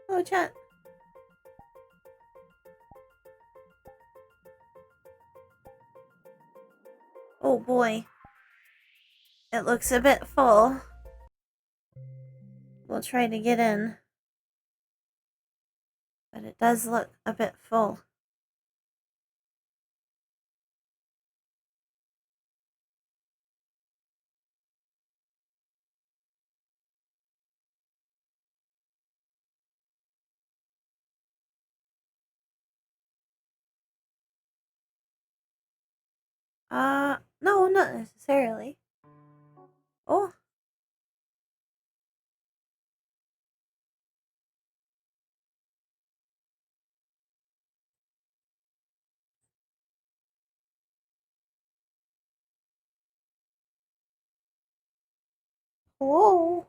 Hello, chat. Oh boy. It looks a bit full. We'll try to get in. But it does look a bit full. No, not necessarily. Oh. Whoa.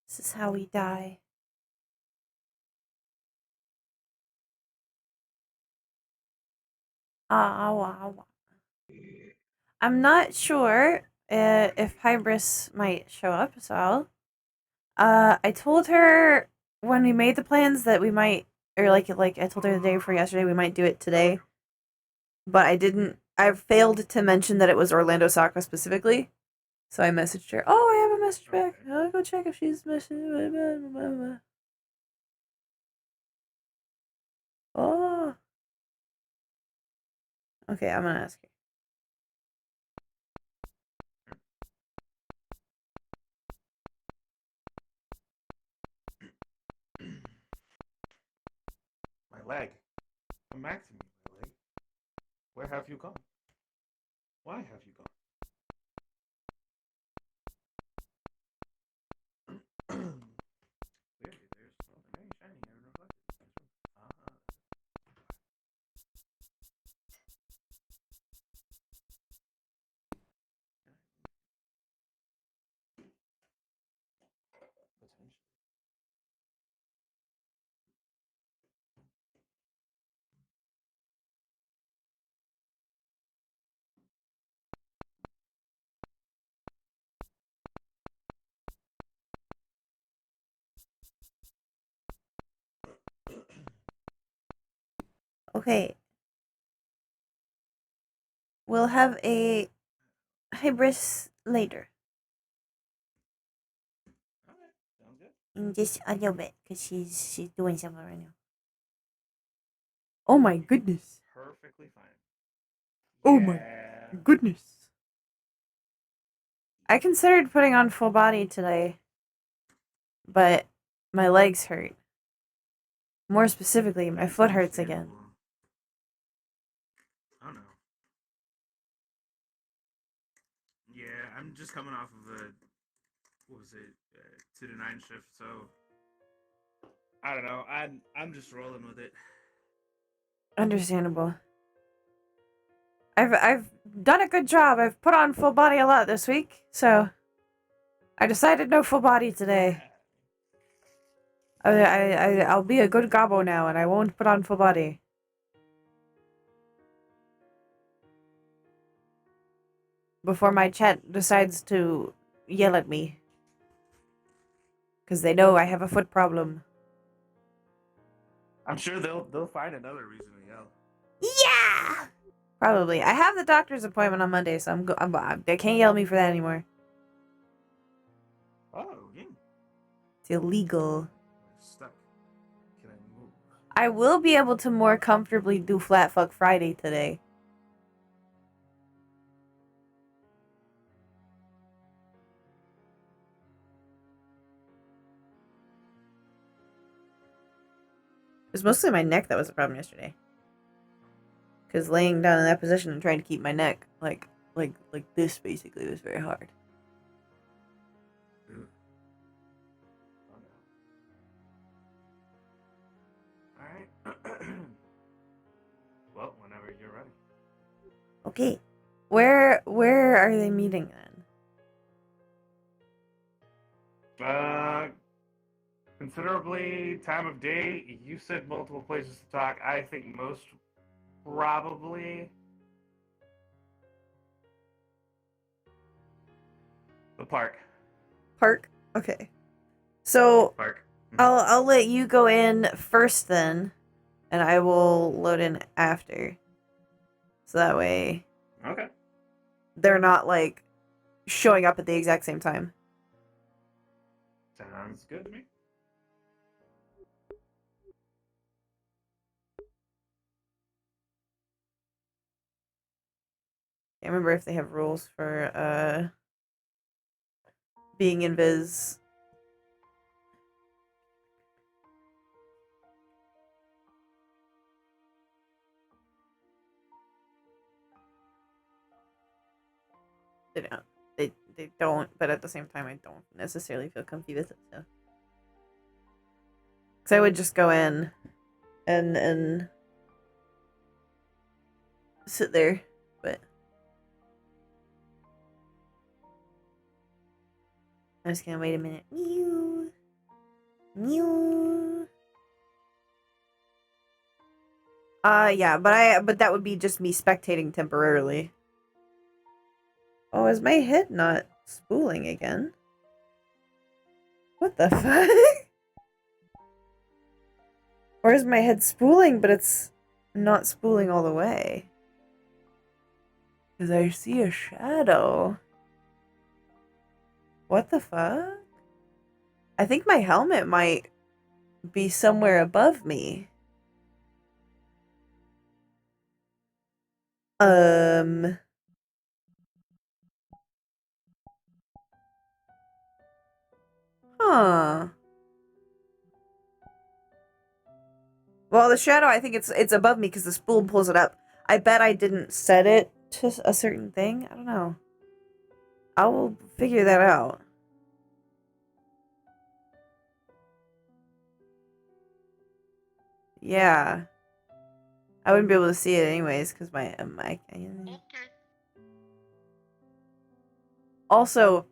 This is how we die. I'm not sure if Hybris might show up as well. I told her when we made the plans that we might, or like I told her the day before yesterday we might do it today, but I didn't. I failed to mention that it was Orlando Saka specifically, so I messaged her. Oh, I have a message back. I'll go check if she's messaging. Oh, okay. I'm gonna ask her. My leg. Come back to me, my leg. Where have you gone? Why have you gone? Clearly, there's something very shiny and reflective. Ah. Potentially. Okay. We'll have a Hybris later. Alright, sounds good. In just a little bit, because she's doing something right now. Oh my goodness. Perfectly fine. Oh my Yeah. goodness. I considered putting on full body today, but my legs hurt. More specifically, my foot hurts again. I don't know. Yeah, I'm just coming off of a what was it, 2 to 9 shift, so I don't know. I'm just rolling with it. Understandable. I've done a good job. I've put on full body a lot this week, so I decided no full body today. I'll be a good gobbo now, and I won't put on full body. Before my chat decides to yell at me. Because they know I have a foot problem. I'm sure they'll find another reason to yell. Yeah! Probably. I have the doctor's appointment on Monday, so they can't yell at me for that anymore. Oh, yeah. It's illegal. We're stuck. Can I move? I will be able to more comfortably do Flat Fuck Friday today. It was mostly my neck that was the problem yesterday. Because laying down in that position and trying to keep my neck like this basically was very hard. All right. Well, whenever you're ready. Okay. Where are they meeting then? Considerably time of day. You said multiple places to talk. I think most probably the park. Park? Okay. So Park. I'll let you go in first then, and I will load in after. So that way Okay. they're not like showing up at the exact same time. Sounds good to me. I remember if they have rules for being invis. They don't. They don't, but at the same time I don't necessarily feel comfy with it, so. Cuz I would just go in and sit there, but I'm just gonna wait a minute. Mew. Mew. Yeah, but that would be just me spectating temporarily. Oh, is my head not spooling again? What the fuck? Or is my head spooling, but it's not spooling all the way? Because I see a shadow. What the fuck? I think my helmet might be somewhere above me. Huh. Well, the shadow, I think it's above me because the spool pulls it up. I bet I didn't set it to a certain thing. I don't know. I will figure that out. Yeah. I wouldn't be able to see it anyways because my mic. Okay. Also,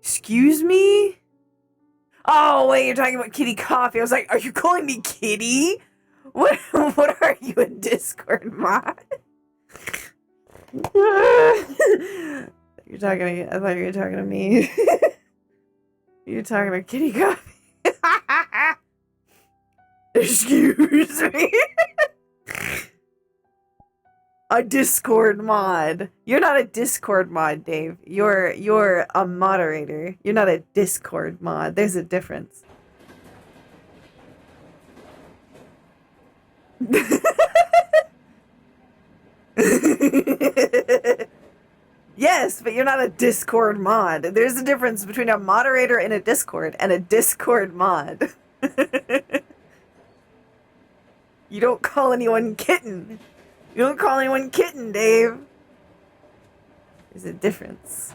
excuse me? Oh, wait, you're talking about Kitty Coffee. I was like, are you calling me Kitty? What are you, a Discord mod? You're talking to, I thought you were talking to me. You're talking to Kitty Coffee. Excuse me. A Discord mod. You're not a Discord mod, Dave. You're a moderator. You're not a Discord mod. There's a difference. Yes, but you're not a Discord mod. There's a difference between a moderator in a Discord and a Discord mod. You don't call anyone kitten. You don't call anyone kitten, Dave. There's a difference.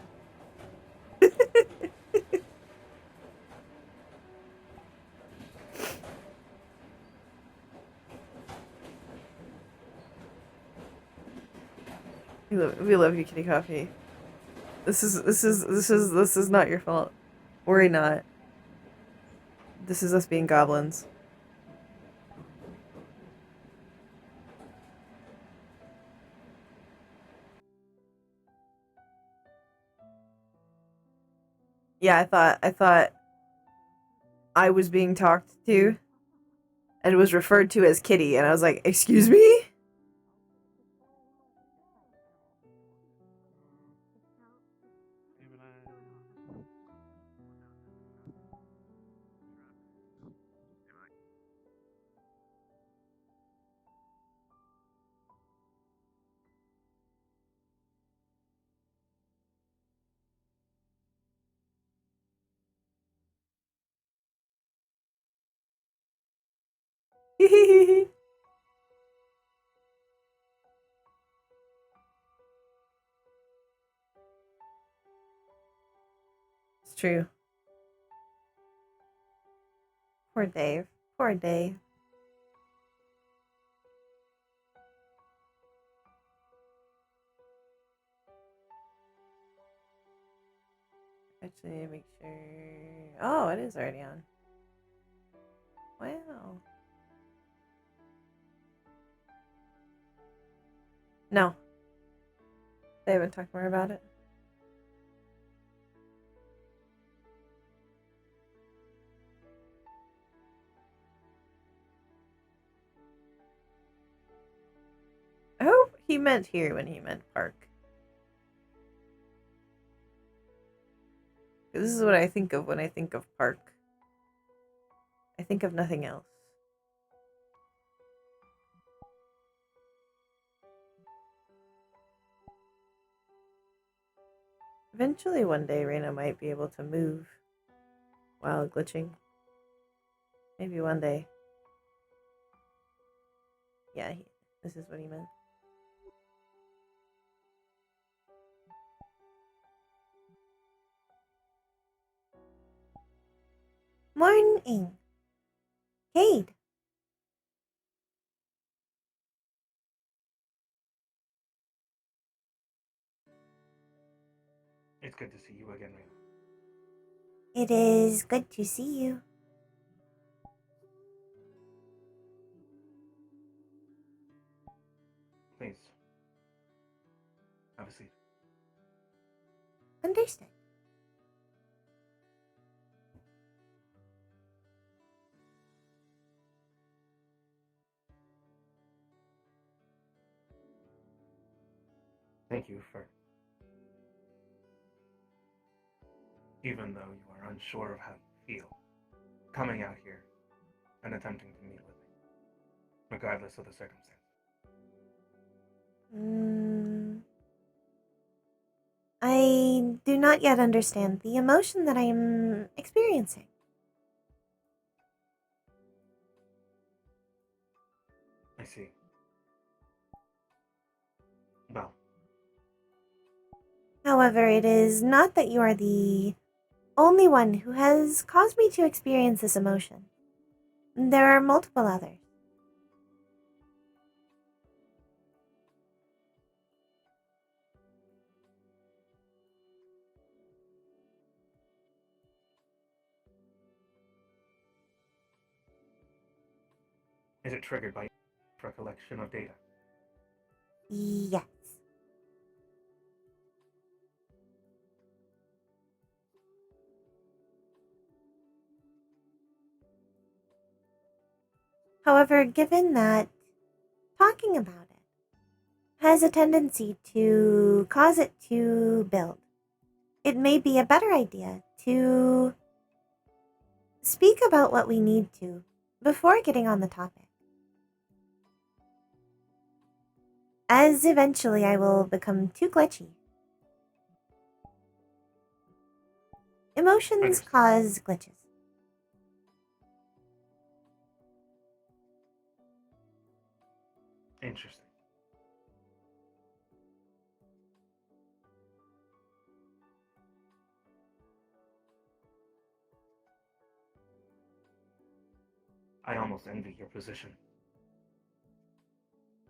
We love you, Kitty Coffee. This is not your fault. Worry not. This is us being goblins. Yeah, I thought I was being talked to and was referred to as Kitty, and I was like, excuse me? It's true. Poor Dave. Poor Dave. Actually, make sure. Oh, it is already on. Wow. No. They haven't talked more about it. I hope he meant here when he meant park. This is what I think of when I think of park. I think of nothing else. Eventually, one day, Rayna might be able to move while glitching. Maybe one day. Yeah, this is what he meant. Morning. Cade. It's good to see you again, Rayna. It is good to see you. Please. Have a seat. Understood. Thank you for... Even though you are unsure of how you feel, coming out here and attempting to meet with me, regardless of the circumstance. I do not yet understand the emotion that I am experiencing. I see. Well, However, it is not that you are the only one who has caused me to experience this emotion. There are multiple others. is it triggered by recollection of data? Yes. However, given that talking about it has a tendency to cause it to build, it may be a better idea to speak about what we need to before getting on the topic. As eventually I will become too glitchy. Emotions cause glitches. Interesting. I almost envy your position.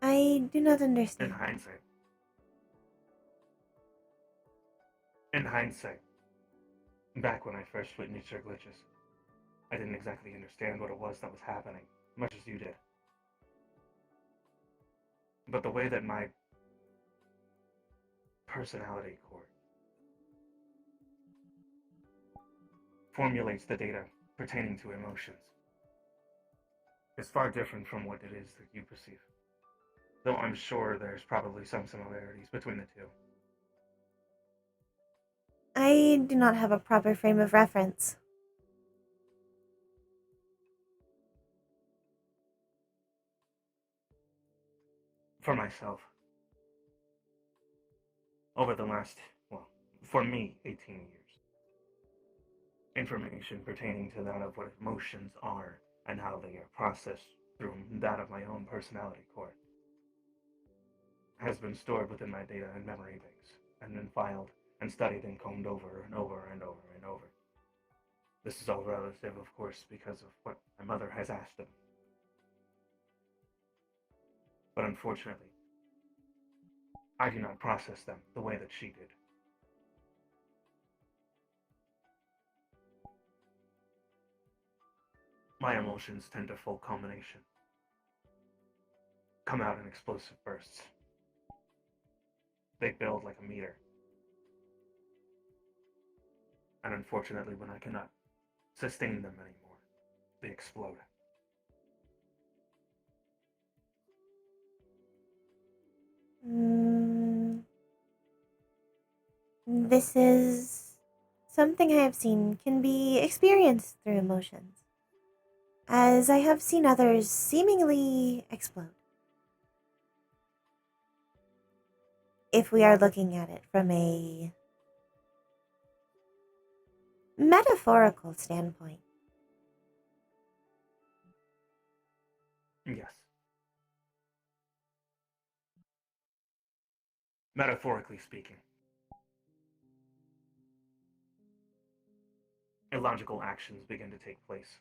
I do not In understand. hindsight. In hindsight. Back when I first witnessed your glitches, I didn't exactly understand what it was that was happening, much as you did. But the way that my personality core formulates the data pertaining to emotions is far different from what it is that you perceive. Though I'm sure there's probably some similarities between the two. I do not have a proper frame of reference. For myself, over the last, well, for me, 18 years, information pertaining to that of what emotions are and how they are processed through that of my own personality core, has been stored within my data and memory banks, and then filed and studied and combed over and over and over and over. This is all relative, of course, because of what my mother has asked of me. But unfortunately, I do not process them the way that she did. My emotions tend to full culmination, come out in explosive bursts. They build like a meter. And unfortunately, when I cannot sustain them anymore, they explode. This is something I have seen can be experienced through emotions, as I have seen others seemingly explode. If we are looking at it from a metaphorical standpoint, Yes. Metaphorically speaking, illogical actions begin to take place.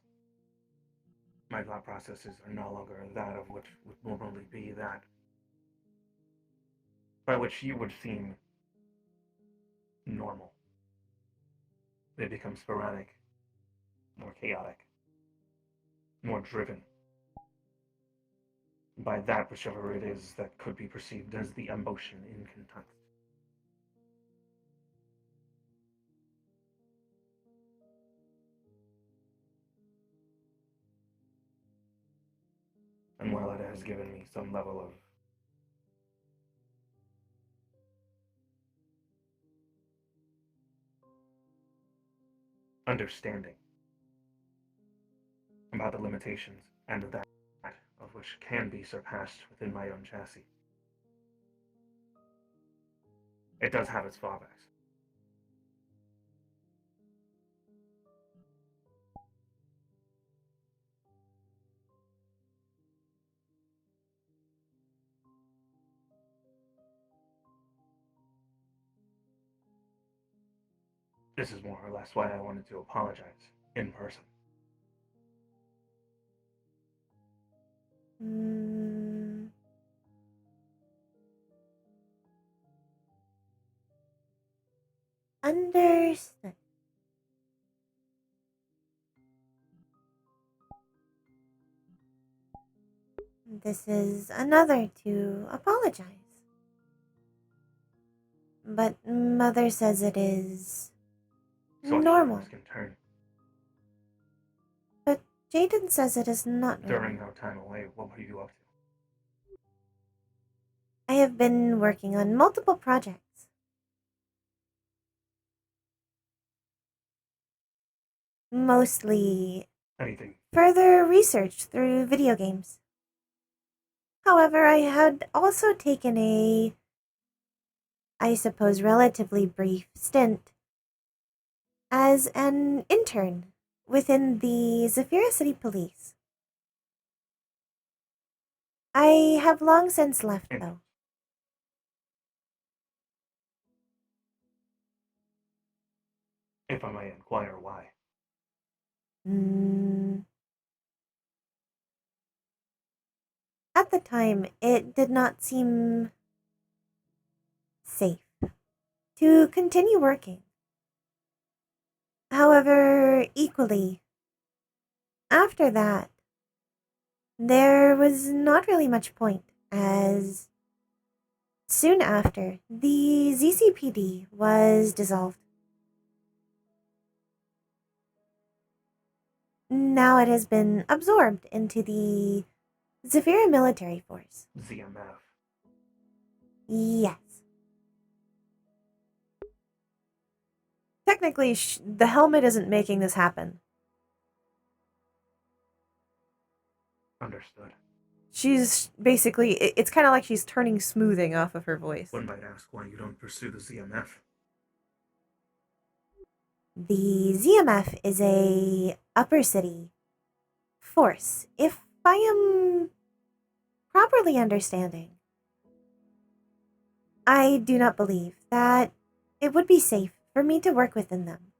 My thought processes are no longer that of which would normally be that by which you would seem normal. They become sporadic, more chaotic, more driven by that whichever it is that could be perceived as the emotion in context. And while it has given me some level of understanding about the limitations and that of which can be surpassed within my own chassis, it does have its fallbacks. This is more or less why I wanted to apologize in person. understood. This is another to apologize. But Mother says it is So normal. things can turn. But Jaden says it is not normal. During our time away, what were you up to? I have been working on multiple projects. Mostly Anything. further research through video games. However, I had also taken a, I suppose, relatively brief stint as an intern within the Zafira City Police. I have long since left, though. If I may inquire why. At the time, it did not seem safe to continue working. However, equally, after that, there was not really much point, as soon after, the ZCPD was dissolved. Now it has been absorbed into the Zafira Military Force. ZMF. Yes. Technically, the helmet isn't making this happen. Understood. She's basically, it's kind of like she's turning smoothing off of her voice. One might ask why you don't pursue the ZMF. The ZMF is a upper city force, if I am properly understanding, I do not believe that it would be safe for me to work within them.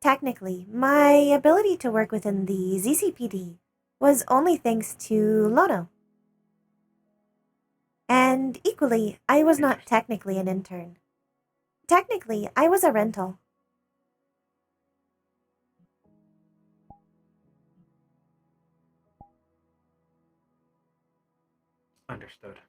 Technically, my ability to work within the ZCPD was only thanks to Lono. And equally, I was not technically an intern. Technically, I was a rental. Understood.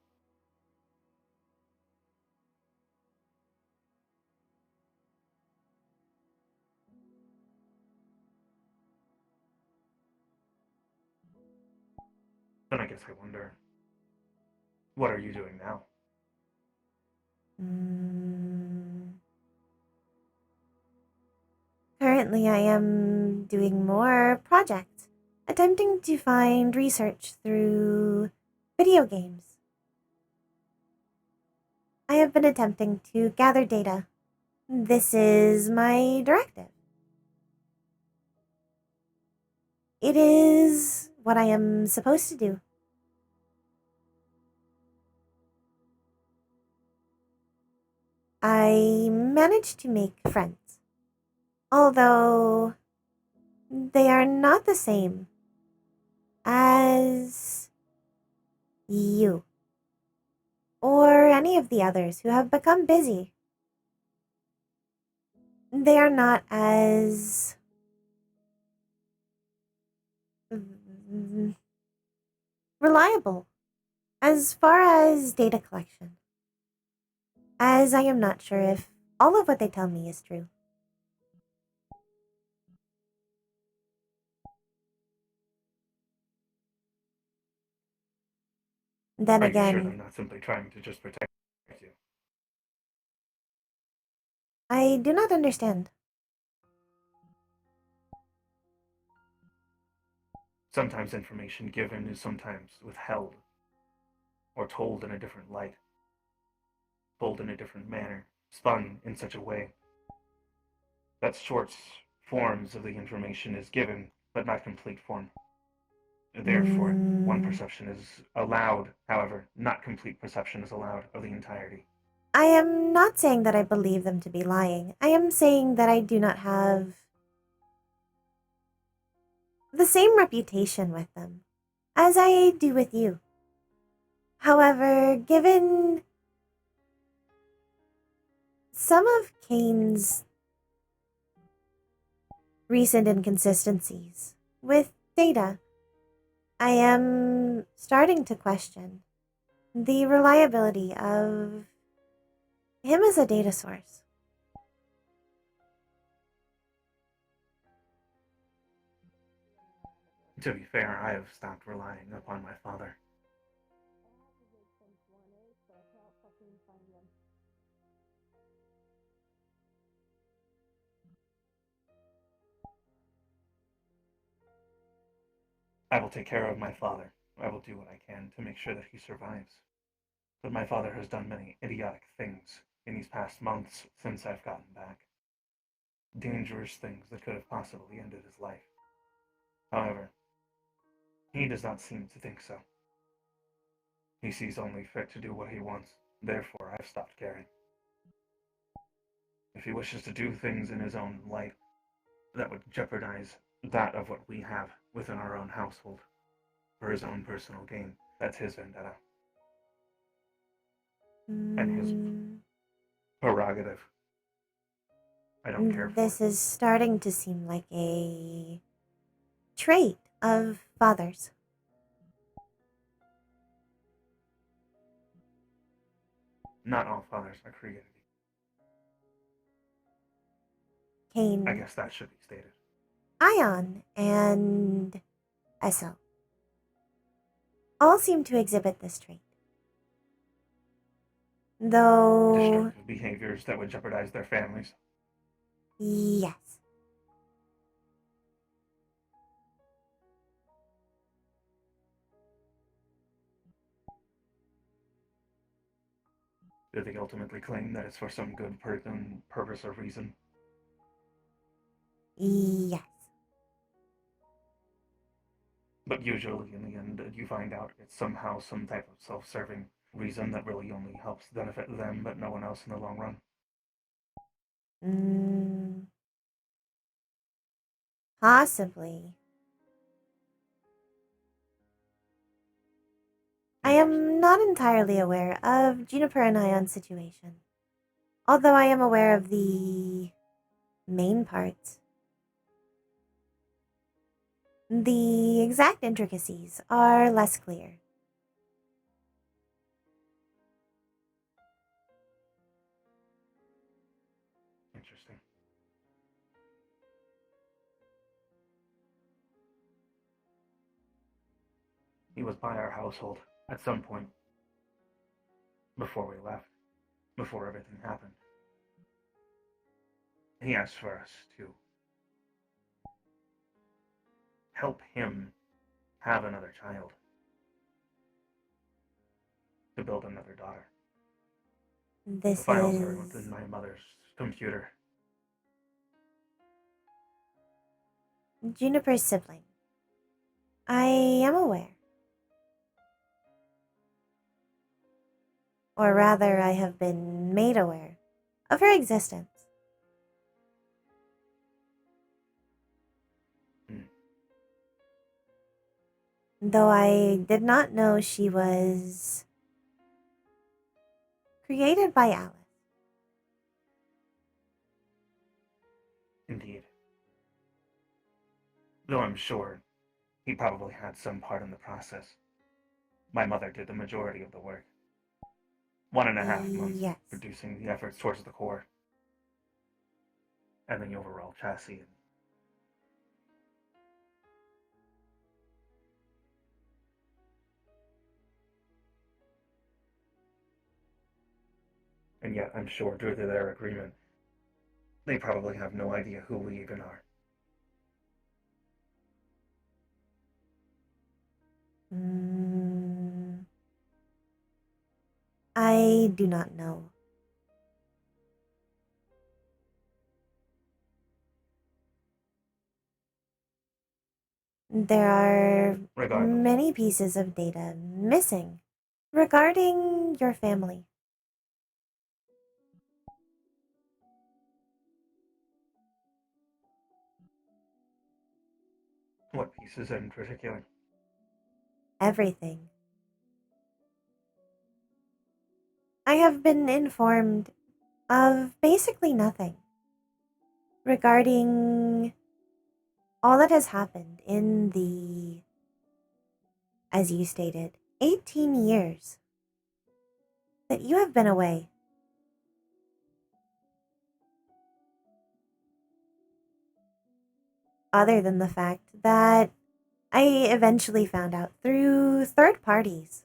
Then I guess I wonder, what are you doing now? Currently, I am doing more projects, attempting to find research through video games. I have been attempting to gather data. This is my directive. It is what I am supposed to do. I managed to make friends, although they are not the same as you or any of the others who have become busy. They are not as reliable as far as data collection, as I am not sure if all of what they tell me is true. Then Are you sure again, they're not simply trying to just protect you? I do not understand. Sometimes information given is sometimes withheld, or told in a different light, told in a different manner, spun in such a way that short forms of the information is given, but not complete form. Therefore, one perception is allowed, however, not complete perception is allowed of the entirety. I am not saying that I believe them to be lying. I am saying that I do not have the same reputation with them as I do with you. However, given some of Kane's recent inconsistencies with data, I am starting to question the reliability of him as a data source. To be fair, I have stopped relying upon my father. I will take care of my father. I will do what I can to make sure that he survives. But my father has done many idiotic things in these past months since I've gotten back. Dangerous things that could have possibly ended his life. However, he does not seem to think so. He sees only fit to do what he wants. Therefore, I've stopped caring. If he wishes to do things in his own light, that would jeopardize that of what we have within our own household for his own personal gain. That's his vendetta and his prerogative. I don't care for This it. is starting to seem like a trait of fathers. Not all fathers are created equal. Kane, I guess that should be stated. Ion, and Esso all seem to exhibit this trait. Though, Destructive behaviors that would jeopardize their families. yes. Do they ultimately claim that it's for some good purpose or reason? Yes. But usually, in the end, you find out it's somehow some type of self-serving reason that really only helps benefit them, but no one else in the long run. Mm, possibly. I am not entirely aware of Juniper and Ion's situation, although I am aware of the main parts. The exact intricacies are less clear. Interesting. He was by our household at some point before we left, before everything happened. He asked for us to help him have another child, to build another daughter. The This files are is within my mother's computer. Juniper's sibling. I am aware. Or rather, I have been made aware of her existence. Though I did not know she was created by Alice. Indeed. Though I'm sure he probably had some part in the process. My mother did the majority of the work. 1.5 months Yes. producing the efforts towards the core and the overall chassis. And yet, I'm sure due to their agreement, they probably have no idea who we even are. I do not know. There are Regardless, many pieces of data missing regarding your family. what pieces in particular? Everything. I have been informed of basically nothing regarding all that has happened in the, as you stated, 18 years that you have been away. Other than the fact that I eventually found out through third parties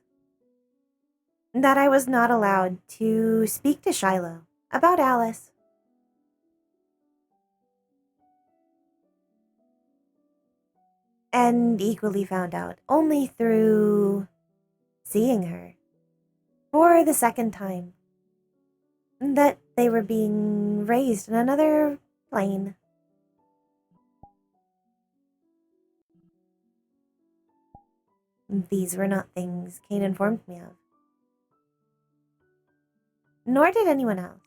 that I was not allowed to speak to Shiloh about Alice. And equally found out only through seeing her for the second time that they were being raised in another plane. These were not things Kate informed me of. Nor did anyone else.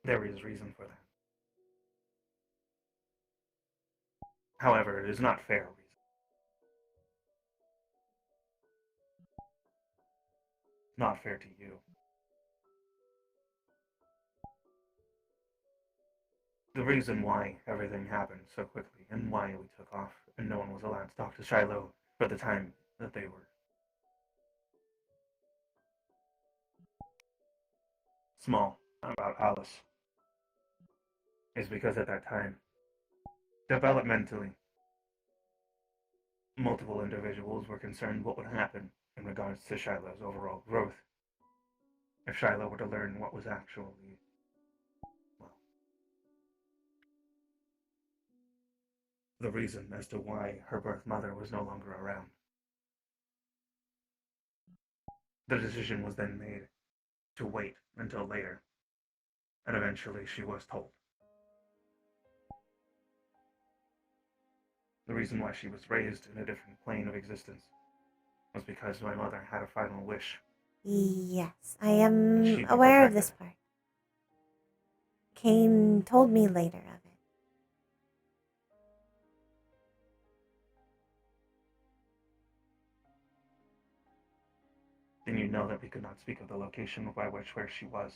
There is reason for that. However, it is not fair reason. Not fair to you. The reason why everything happened so quickly and why we took off and no one was allowed to talk to Shiloh for the time that they were small about Alice is because at that time, developmentally, multiple individuals were concerned what would happen in regards to Shiloh's overall growth if Shiloh were to learn what was actually, well, the reason as to why her birth mother was no longer around. The decision was then made to wait until later, and eventually she was told. The reason why she was raised in a different plane of existence was because my mother had a final wish. Yes, I And am she'd be aware of protected. this part. Kane told me later of it. Then you know that we could not speak of the location by which where she was.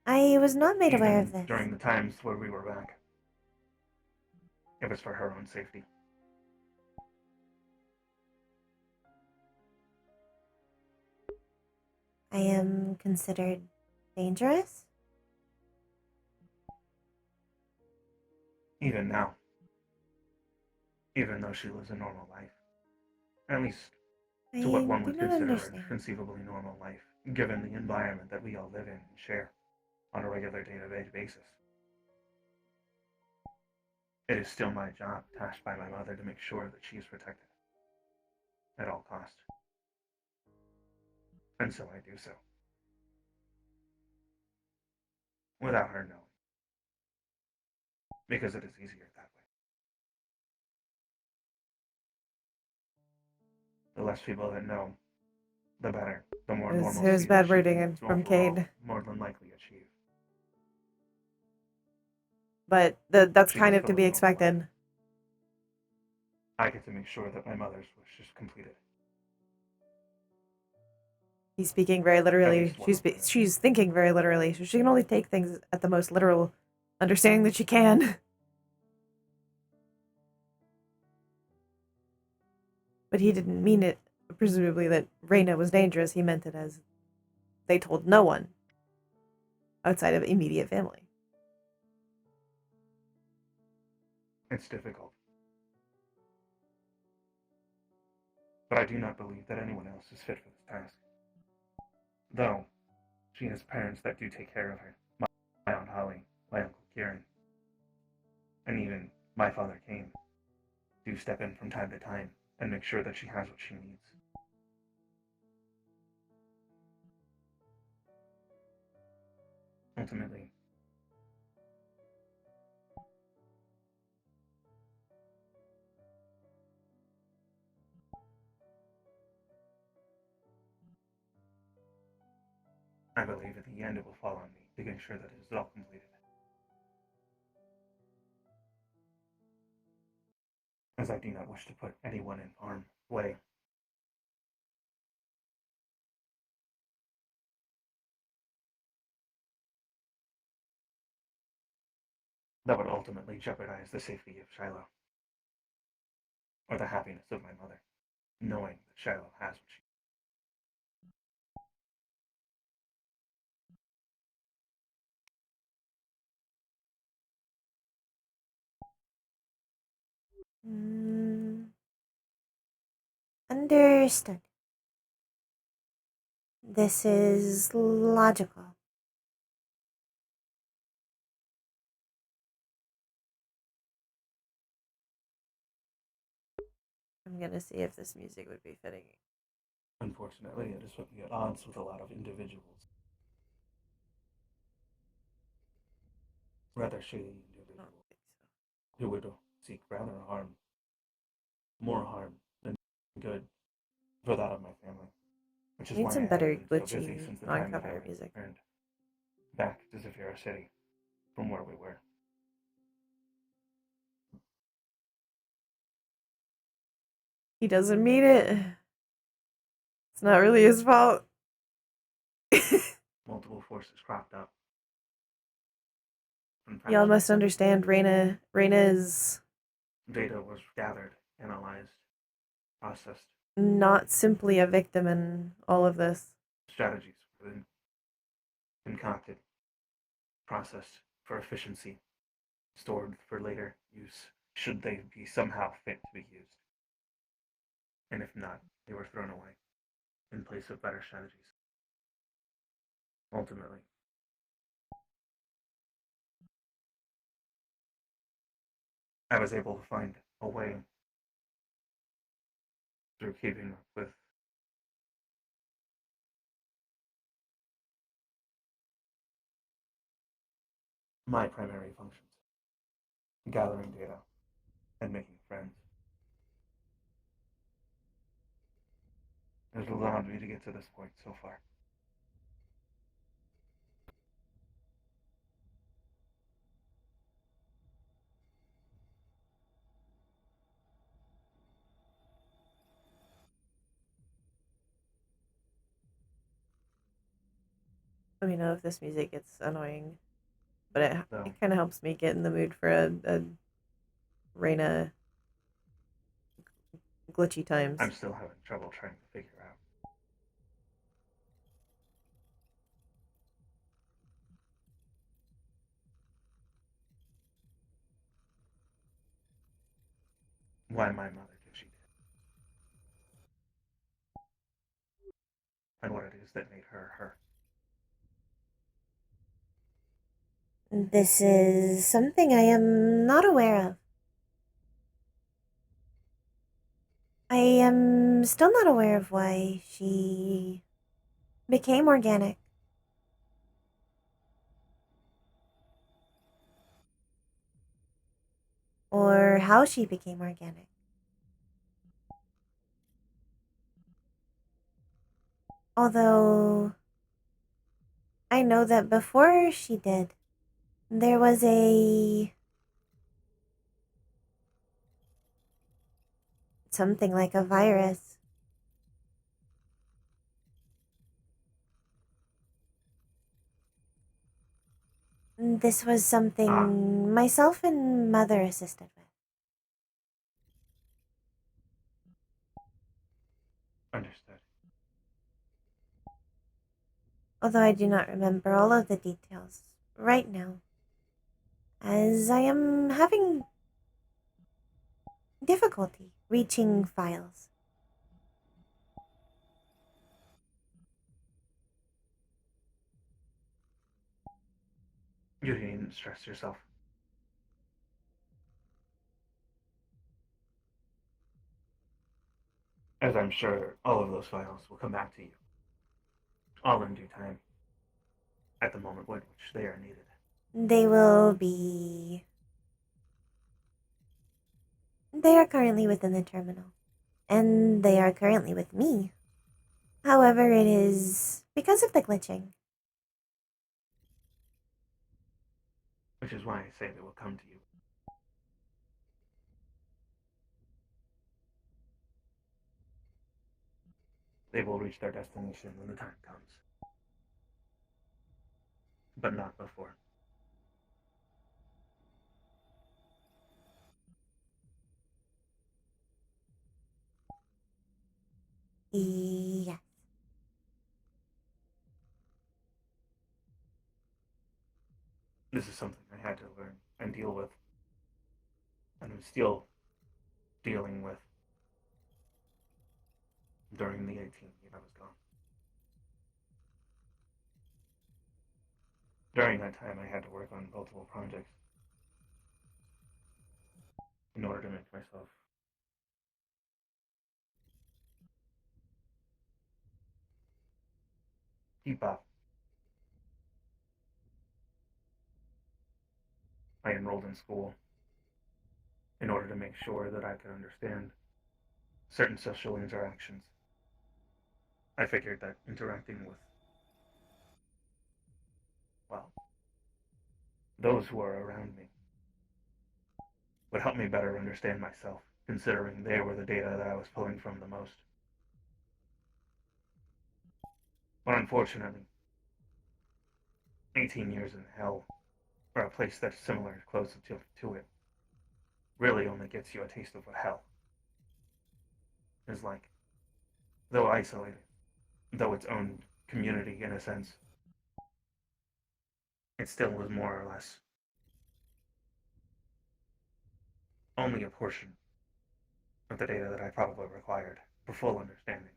I was not made aware of Even this. during the times where we were back. It was for her own safety. I am considered dangerous? Even now. Even though she lives a normal life. At least to what I one do would not consider understand. a conceivably normal life, given the environment that we all live in and share on a regular day-to-day basis. It is still my job, tasked by my mother, to make sure that she is protected at all costs. And so I do so. Without her knowing. Because it is easier that way. The less people that know, the better. The more It normalcy was that bad she wording can from overall Cade. more than likely achieve. But that's She kind gets of to to live be a normal life. expected. I get to make sure that my mother's wish is completed. He's speaking very literally. least one of them. She's thinking very literally, so she can only take things at the most literal understanding that she can. But he didn't mean it, presumably, that Rayna was dangerous. He meant it as they told no one outside of immediate family. It's difficult. But I do not believe that anyone else is fit for this task. Though, she has parents that do take care of her. My Aunt Holly, my Uncle Kieran, and even my father Kane do step in from time to time and make sure that she has what she needs. Ultimately, I believe at the end it will fall on me to make sure that it is all completed. As I do not wish to put anyone in harm's way. That would ultimately jeopardize the safety of Shiloh, or the happiness of my mother, knowing that Shiloh has what she Understood. This is logical. I'm gonna see if this music would be fitting. Unfortunately, it is put me at odds with a lot of individuals. Rather shady I don't individuals think so. who would seek rather harm, more harm than good for that of my family. Which is Need why I some have better been so busy glitchy since the time that I non-cover music. returned back to Zafira City from where we were. He doesn't mean it. It's not really his fault. Multiple forces cropped up. Y'all must understand Rayna. Rayna is Data was gathered, analyzed, processed. not simply a victim in all of this. Strategies were then concocted, processed for efficiency, stored for later use, should they be somehow fit to be used. And if not, they were thrown away in place of better strategies. Ultimately, I was able to find a way through keeping up with my primary functions: gathering data and making friends. It has allowed me to get to this point so far. Let me know if this music gets annoying, but it So, it kind of helps me get in the mood for a Rayna glitchy times. I'm still having trouble trying to figure out why my mother did she did, and what it is that made her her. This is something I am not aware of. I am still not aware of why she became organic. Or how she became organic. Although I know that before she did, there was a something like a virus. This was something myself and mother assisted with. Understood. Although I do not remember all of the details right now, as I am having difficulty reaching files. You needn't stress yourself. As I'm sure all of those files will come back to you, all in due time, at the moment in which they are needed. They will be. They are currently within the terminal, and they are currently with me. However, it is because of the glitching. Which is why I say they will come to you. They will reach their destination when the time comes. But not before. Yes. This is something I had to learn and deal with, and I'm still dealing with during the 18 years I was gone. During that time, I had to work on multiple projects in order to make myself keep up. I enrolled in school in order to make sure that I could understand certain social interactions. I figured that interacting with, well, those who are around me would help me better understand myself, considering they were the data that I was pulling from the most. But unfortunately, 18 years in hell, or a place that's similar, close to it, really only gets you a taste of what hell is like. Though isolated, though its own community in a sense, it still was more or less only a portion of the data that I probably required for full understanding.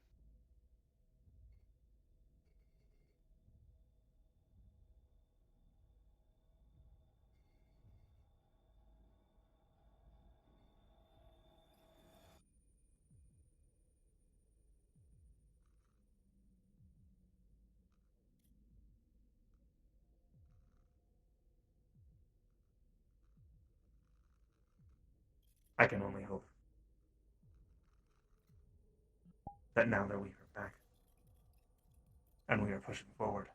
I can only hope that now that we are back and we are pushing forward,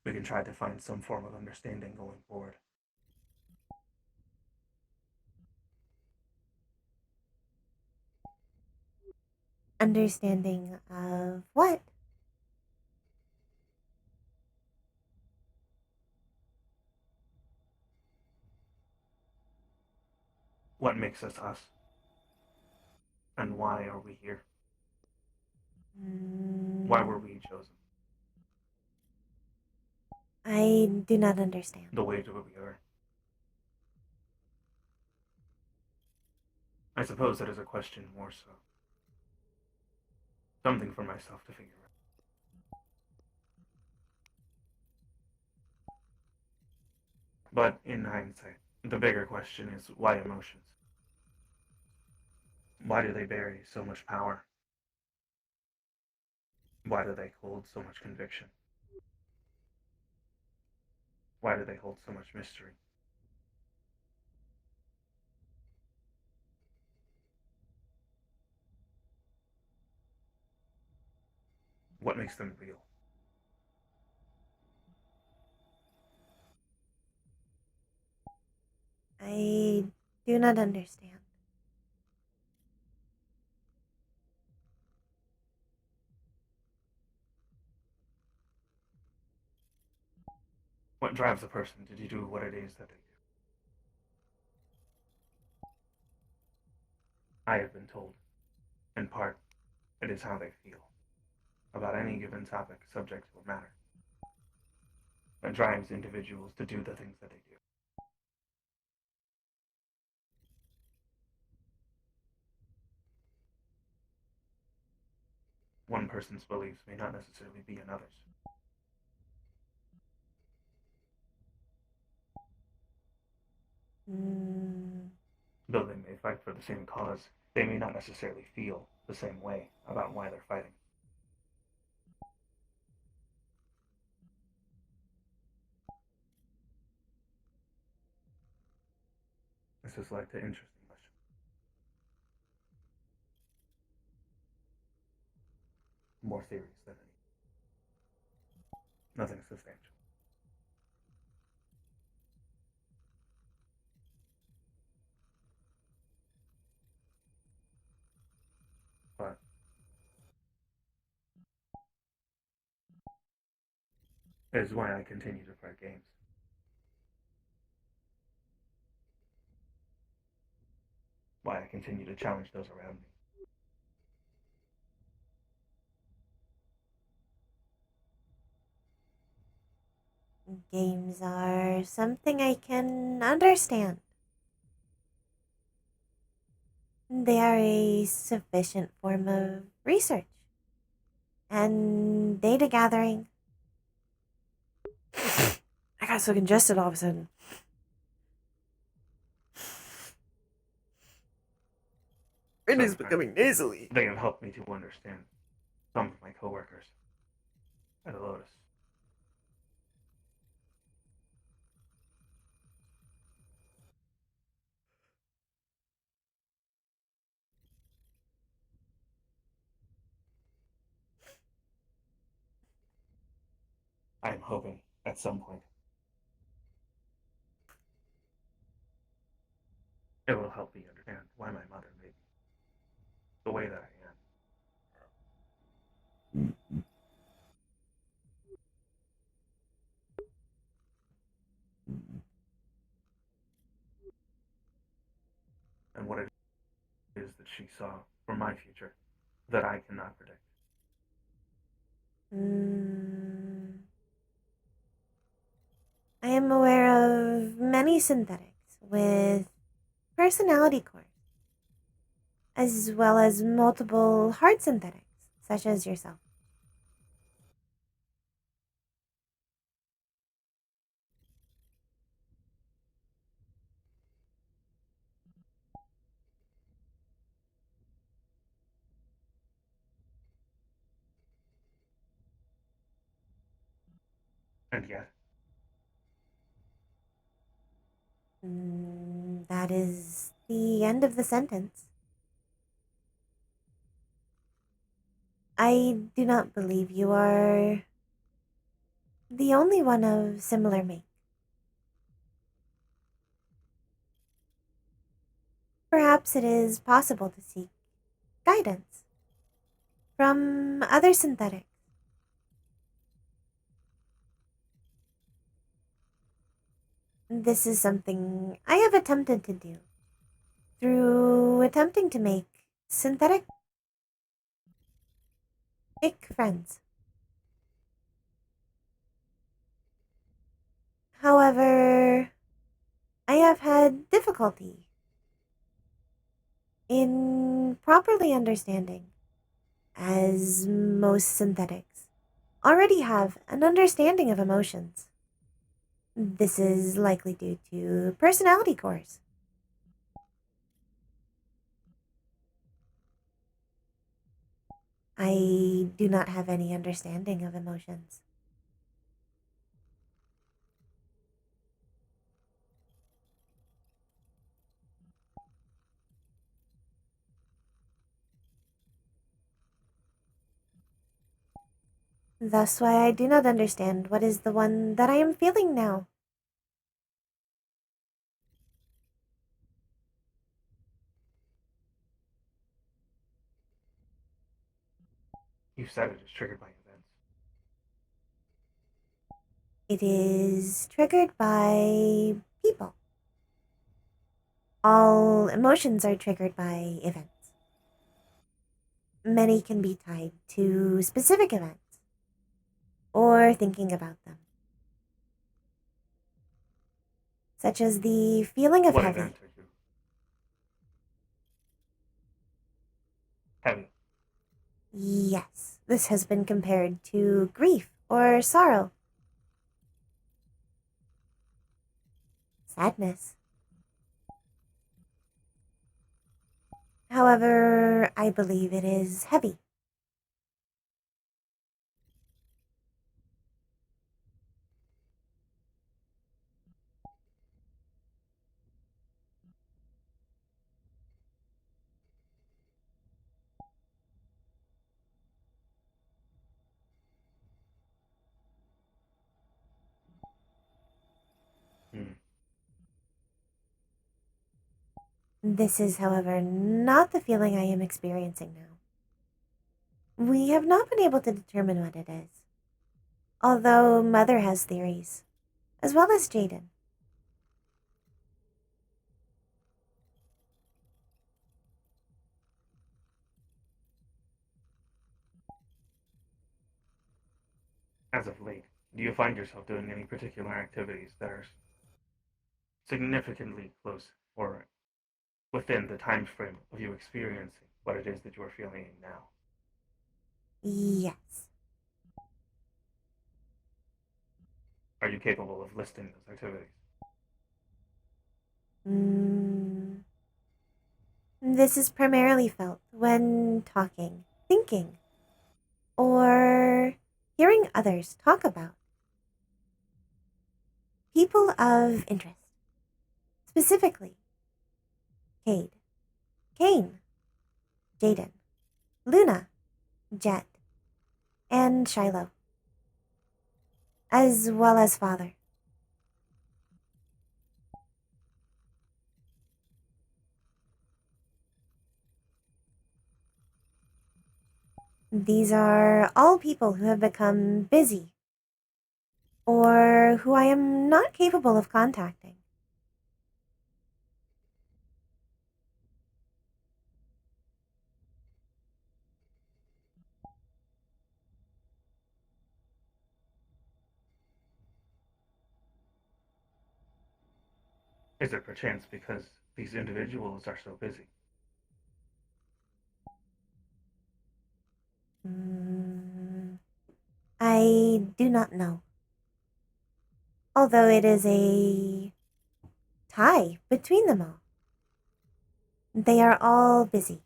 we can try to find some form of understanding going forward. Understanding of what? What makes us us? And why are we here? Why were we chosen? I do not understand. The way to where we are? I suppose that is a question more so. Something for myself to figure out. But in hindsight, the bigger question is why emotions? Why do they bury so much power? Why do they hold so much conviction? Why do they hold so much mystery? What makes them real? I do not understand. What drives a person to do what it is that they do? I have been told, in part, it is how they feel about any given topic, subject, or matter that drives individuals to do the things that they do. One person's beliefs may not necessarily be another's. Though they may fight for the same cause, they may not necessarily feel the same way about why they're fighting. This is like the interesting question. More theories than any. Nothing substantial. But it is why I continue to play games. Why I continue to challenge those around me. Games are something I can understand. They are a sufficient form of research and data gathering. I got so congested all of a sudden. It is becoming nasally. They have helped me to understand some of my coworkers at Lotus. I am hoping at some point it will help me understand why my mother made me the way that I am. And what it is that she saw for my future that I cannot predict. I am aware of many synthetics with personality cores, as well as multiple hard synthetics, such as yourself. And yet, That is the end of the sentence. I do not believe you are the only one of similar make. Perhaps it is possible to seek guidance from other synthetics. This is something I have attempted to do through attempting to make synthetic friends. However, I have had difficulty in properly understanding, as most synthetics already have an understanding of emotions. This is likely due to personality cores. I do not have any understanding of emotions. Thus why I do not understand what is the one that I am feeling now. you said it is triggered by events. It is triggered by people. All emotions are triggered by events. Many can be tied to specific events or thinking about them, such as the feeling of What heavy. event are you? Heavy. Yes, this has been compared to grief or sorrow, sadness. However, I believe it is heavy. Hmm. This is, however, not the feeling I am experiencing now. We have not been able to determine what it is, although Mother has theories, as well as Jaden. As of late, do you find yourself doing any particular activities that are significantly close or within the time frame of you experiencing what it is that you are feeling now? Yes. Are you capable of listing those activities? This is primarily felt when talking, thinking, or hearing others talk about people of interest. Specifically, Cade, Kane, Jaden, Luna, Jet, and Shiloh, as well as Father. These are all people who have become busy or who I am not capable of contacting. Is it perchance because these individuals are so busy? Mm, I do not know. Although it is a tie between them all. They are all busy.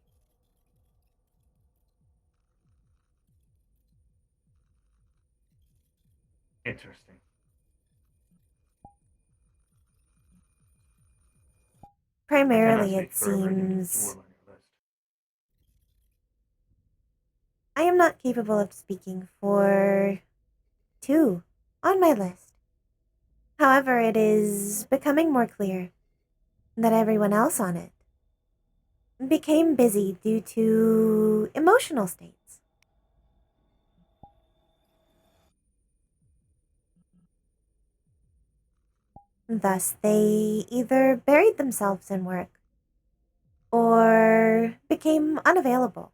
Interesting. Primarily, speak it for every individual seems on your list. I am not capable of speaking for two on my list. However, it is becoming more clear that everyone else on it became busy due to emotional states. Thus, they either buried themselves in work or became unavailable.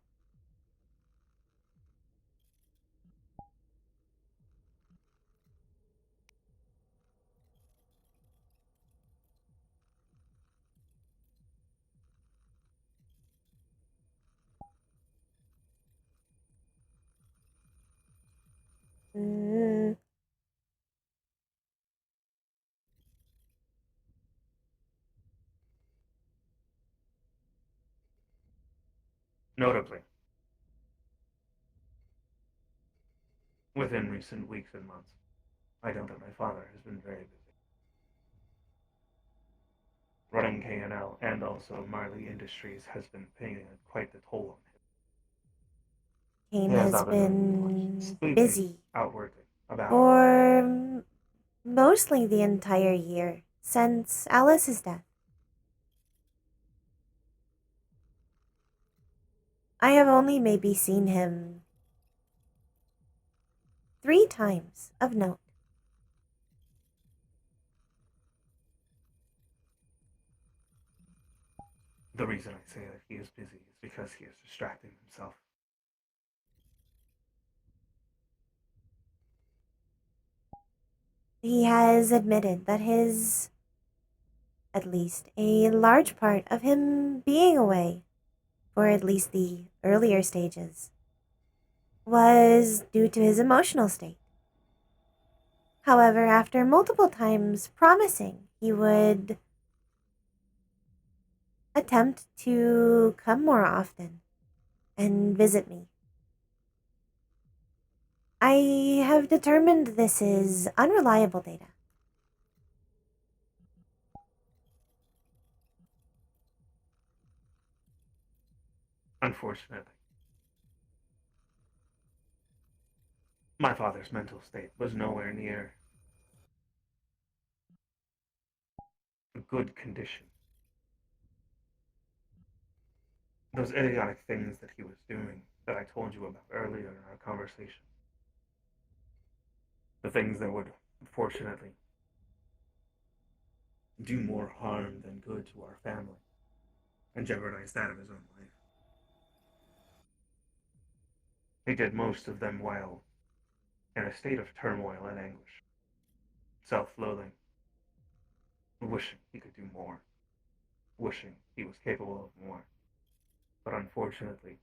Mm, Notably, within recent weeks and months, I know that my father has been very busy. Running K&L and also Marley Industries has been paying quite the toll on him. Kane He has has not been doing much been speaking busy outwardly about it. for mostly the entire year since Alice's death. I have only maybe seen him 3 times of note. The reason I say that he is busy is because he is distracting himself. He has admitted that at least a large part of him being away for at least the earlier stages, was due to his emotional state. However, after multiple times promising he would attempt to come more often and visit me, I have determined this is unreliable data. Unfortunately, my father's mental state was nowhere near a good condition. Those idiotic things that he was doing that I told you about earlier in our conversation, the things that would, unfortunately, do more harm than good to our family and jeopardize that of his own life. He did most of them while in a state of turmoil and anguish, self loathing, wishing he could do more, wishing he was capable of more, but unfortunately,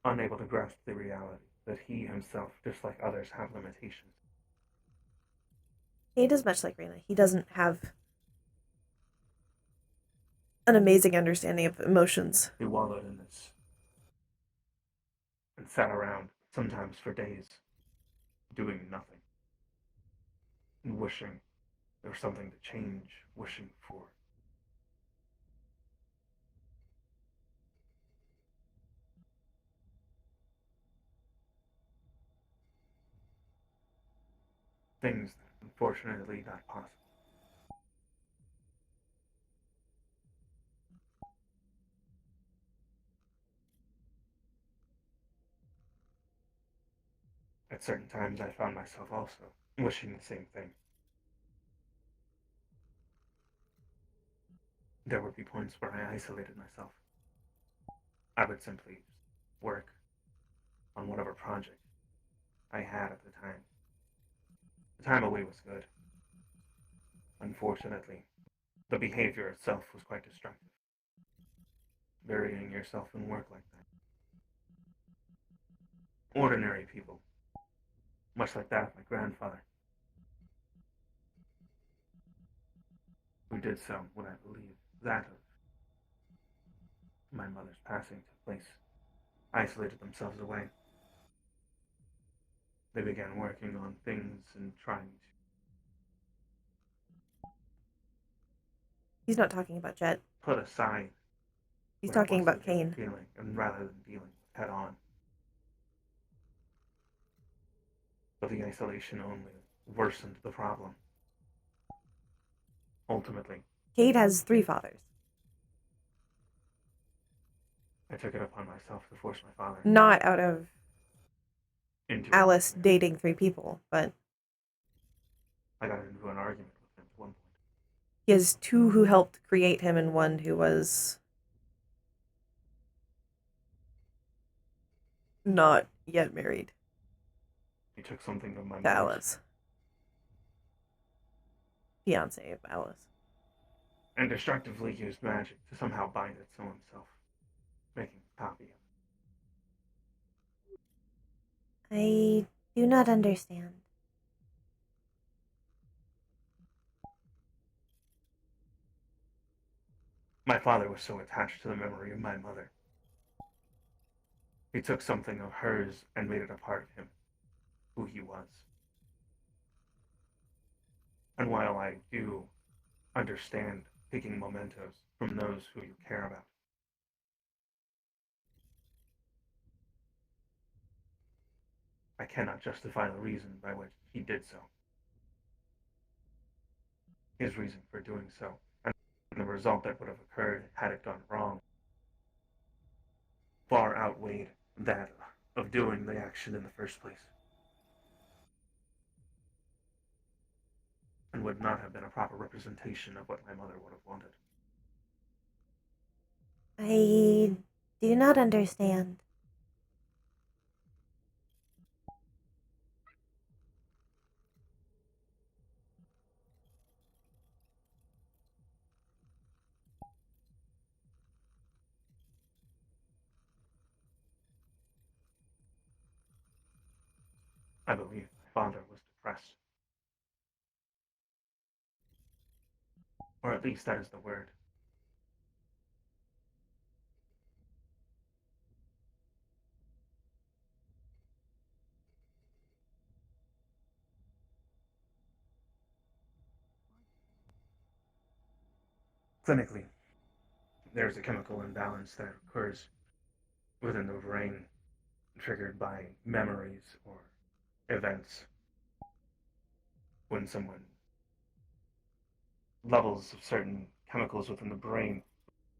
unable to grasp the reality that he himself, just like others, have limitations. He does much like Rayna. He doesn't have an amazing understanding of emotions. He wallowed in this and sat around, sometimes for days, doing nothing, and wishing there was something to change, wishing for things that unfortunately not possible. At certain times, I found myself also wishing the same thing. There would be points where I isolated myself. I would simply work on whatever project I had at the time. The time away was good. Unfortunately, the behavior itself was quite destructive. Burying yourself in work like that. Ordinary people, much like that of my grandfather, who did so when I believe that of my mother's passing took place, isolated themselves away. They began working on things and trying He's not talking about Jet. put aside He's what it talking was about that they were Kane. feeling, and rather than dealing with head on. But the isolation only worsened the problem. Ultimately, Cade has 3 fathers. I took it upon myself to force my father Not out of into Alice it. dating 3 people, but I got into an argument with him at one point. he has 2 who helped create him and 1 who was not yet married He took something of my to mother's Alice. Fiance of Alice. and destructively used magic to somehow bind it to himself, making a copy of it. I do not understand. My father was so attached to the memory of my mother. He took something of hers and made it a part of him, who he was. And while I do understand taking mementos from those who you care about, I cannot justify the reason by which he did so. His reason for doing so, and the result that would have occurred had it gone wrong, far outweighed that of doing the action in the first place, and would not have been a proper representation of what my mother would have wanted. I do not understand. I believe my father was depressed, or at least that is the word. Clinically, there is a chemical imbalance that occurs within the brain triggered by memories or events when someone levels of certain chemicals within the brain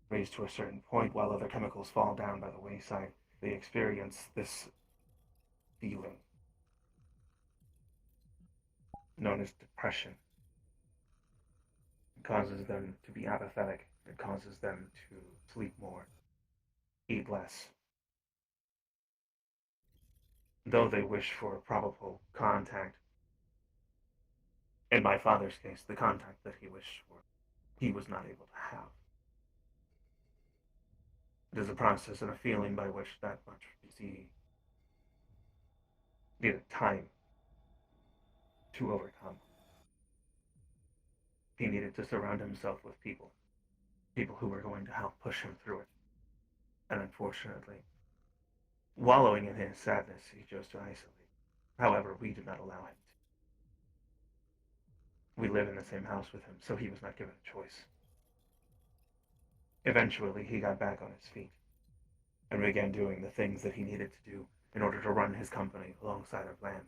raise to a certain point while other chemicals fall down by the wayside. They experience this feeling known as depression. It causes them to be apathetic. It causes them to sleep more, eat less. Though they wish for probable contact, in my father's case, the contact that he wished for, he was not able to have. It is a process and a feeling by which that much he needed time to overcome. He needed to surround himself with people who were going to help push him through it. And unfortunately, wallowing in his sadness, he chose to isolate. However, we did not allow him to. We live in the same house with him, so he was not given a choice. Eventually, he got back on his feet and began doing the things that he needed to do in order to run his company alongside our plan.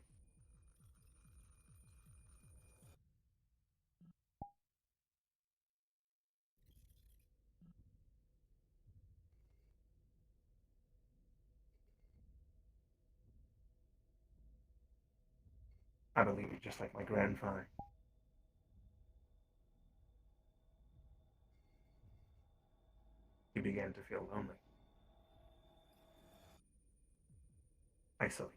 I believe just like my grandfather. He began to feel lonely, isolated.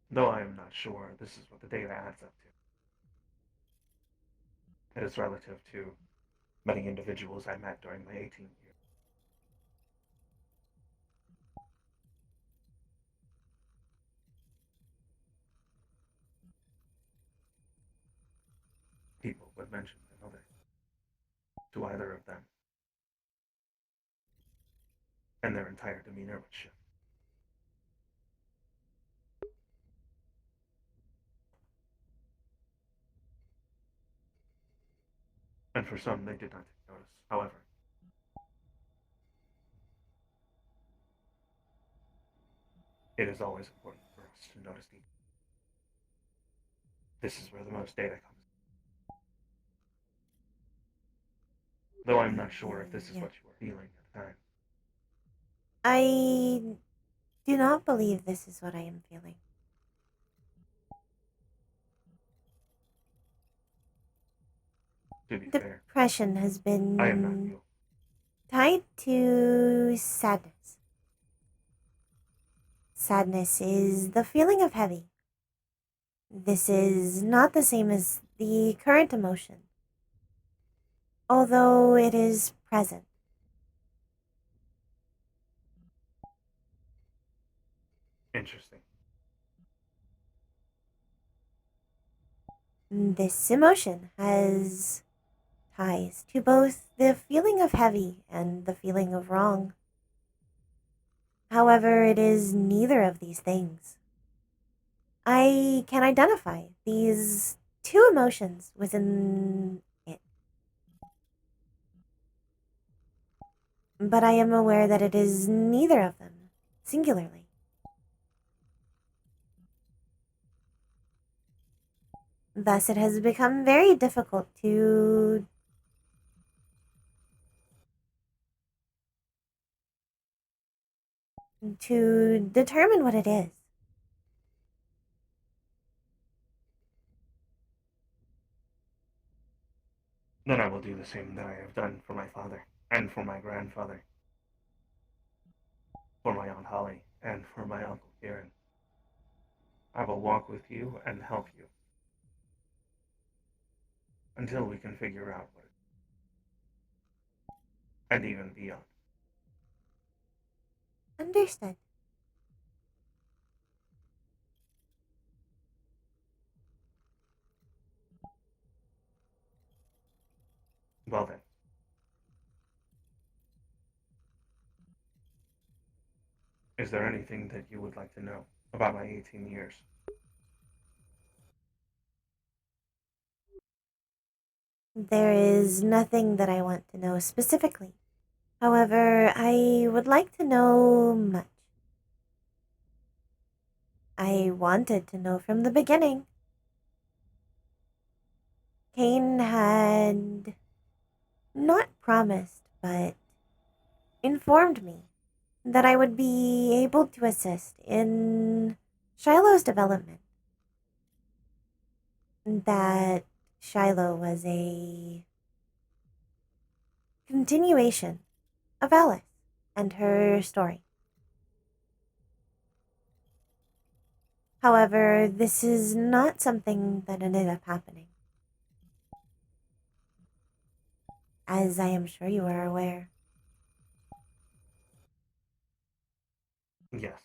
Though I am not sure this is what the data adds up to. It is relative to many individuals I met during my 18 years. People would mention my mother to either of them, and their entire demeanor would shift. and for some they did not take notice. However, it is always important for us to notice details. This is where the most data comes. Though I'm not sure if this is Yeah. what you were feeling at the time. I do not believe this is what I am feeling. To be fair, Depression has I am not been you. tied to sadness. Sadness is the feeling of heavy. This is not the same as the current emotion, although it is present. Interesting. This emotion has ties to both the feeling of heavy and the feeling of wrong. However, it is neither of these things. I can identify these two emotions within it, but I am aware that it is neither of them, singularly. Thus, it has become very difficult to determine what it is. Then I will do the same that I have done for my father, and for my grandfather, for my Aunt Holly, and for my Uncle Kieran. I will walk with you and help you until we can figure out what it is, and even beyond. Understood. Well then, is there anything that you would like to know about my 18 years? There is nothing that I want to know specifically. However, I would like to know much. I wanted to know from the beginning. Kane had not promised, but informed me that I would be able to assist in Shiloh's development. That Shiloh was a continuation of Alice and her story. However, this is not something that ended up happening, as I am sure you are aware. Yes.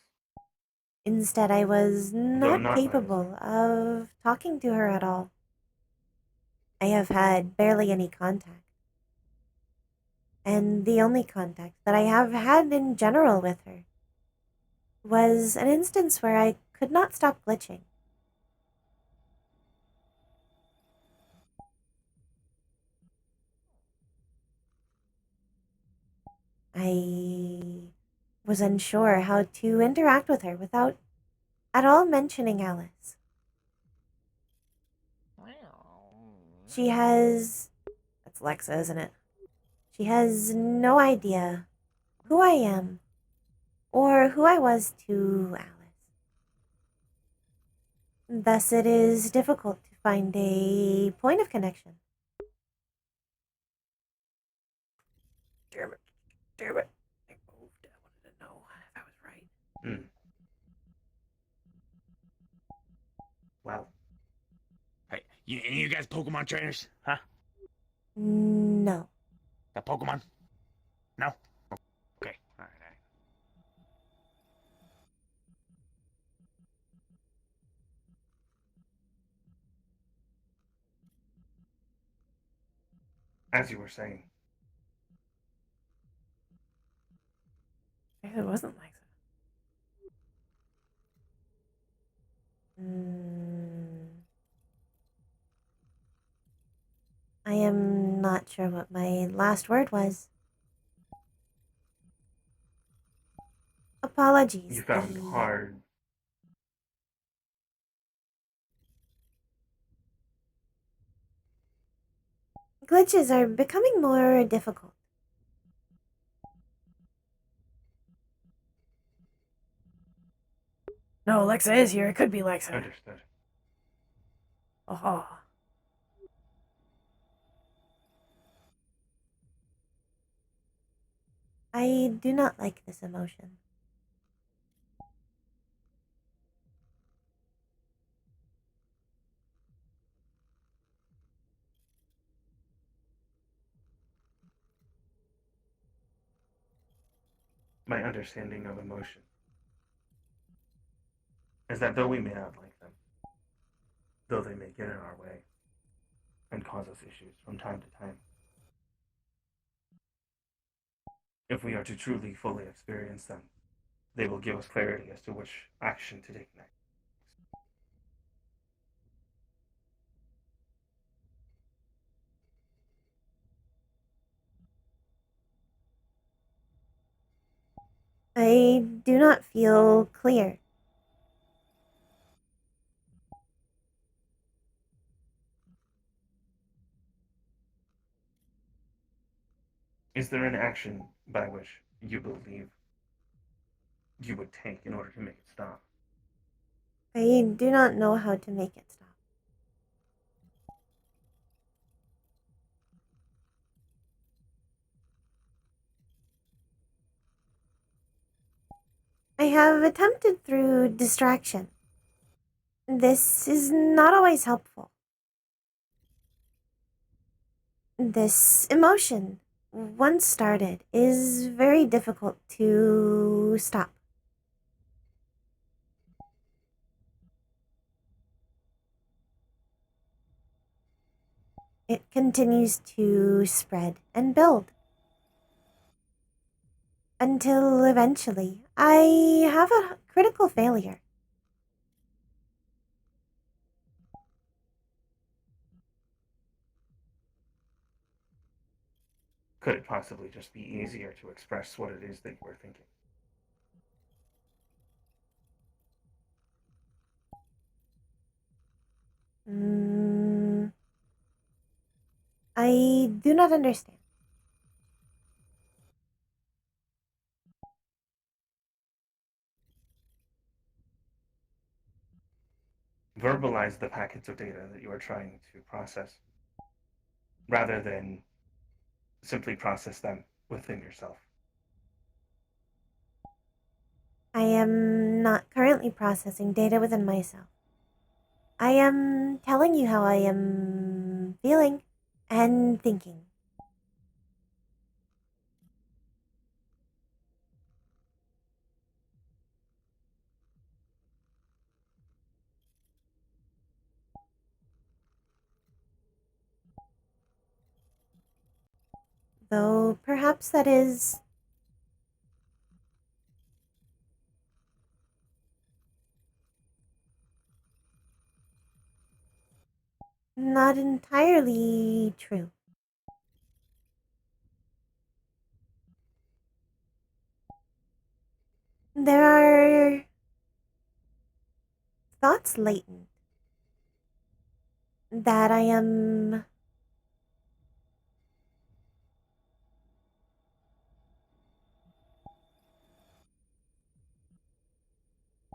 Instead, I was Though not not by capable of talking to her at all. I have had barely any contact. And the only contact that I have had in general with her was an instance where I could not stop glitching. I was unsure how to interact with her without at all mentioning Alice. She has. That's Lexa, isn't it? She has no idea who I am or who I was to Alice. Thus, it is difficult to find a point of connection. Damn it. Damn it. I moved. I wanted to know if I was right. Hmm. Well, Hey, any of you guys Pokemon trainers? Huh? No. The Pokemon? No? Okay, alright. as you were saying, Maybe it wasn't like I am not not sure what my last word was. Apologies. You found the hard. glitches are becoming more difficult. No, Alexa is here. It could be Alexa. Understood. Oh. I do not like this emotion. My understanding of emotion is that though we may not like them, though they may get in our way and cause us issues from time to time, if we are to truly fully experience them, they will give us clarity as to which action to take next. I do not feel clear. Is there an action by which you believe you would take in order to make it stop? I do not know how to make it stop. I have attempted through distraction. This is not always helpful. This emotion, once started, is very difficult to stop. It continues to spread and build until eventually I have a critical failure. Could it possibly just be easier to express what it is that you were thinking? Mm, I do not understand. Verbalize the packets of data that you are trying to process rather than simply process them within yourself. I am not currently processing data within myself. I am telling you how I am feeling and thinking. Though perhaps that is not entirely true. There are thoughts latent that I am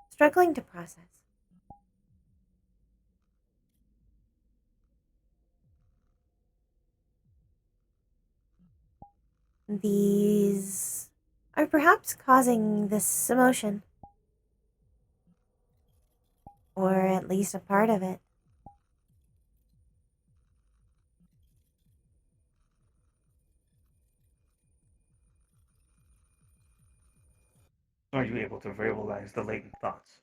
struggling to process. These are perhaps causing this emotion, or at least a part of it. Are you able to verbalize the latent thoughts?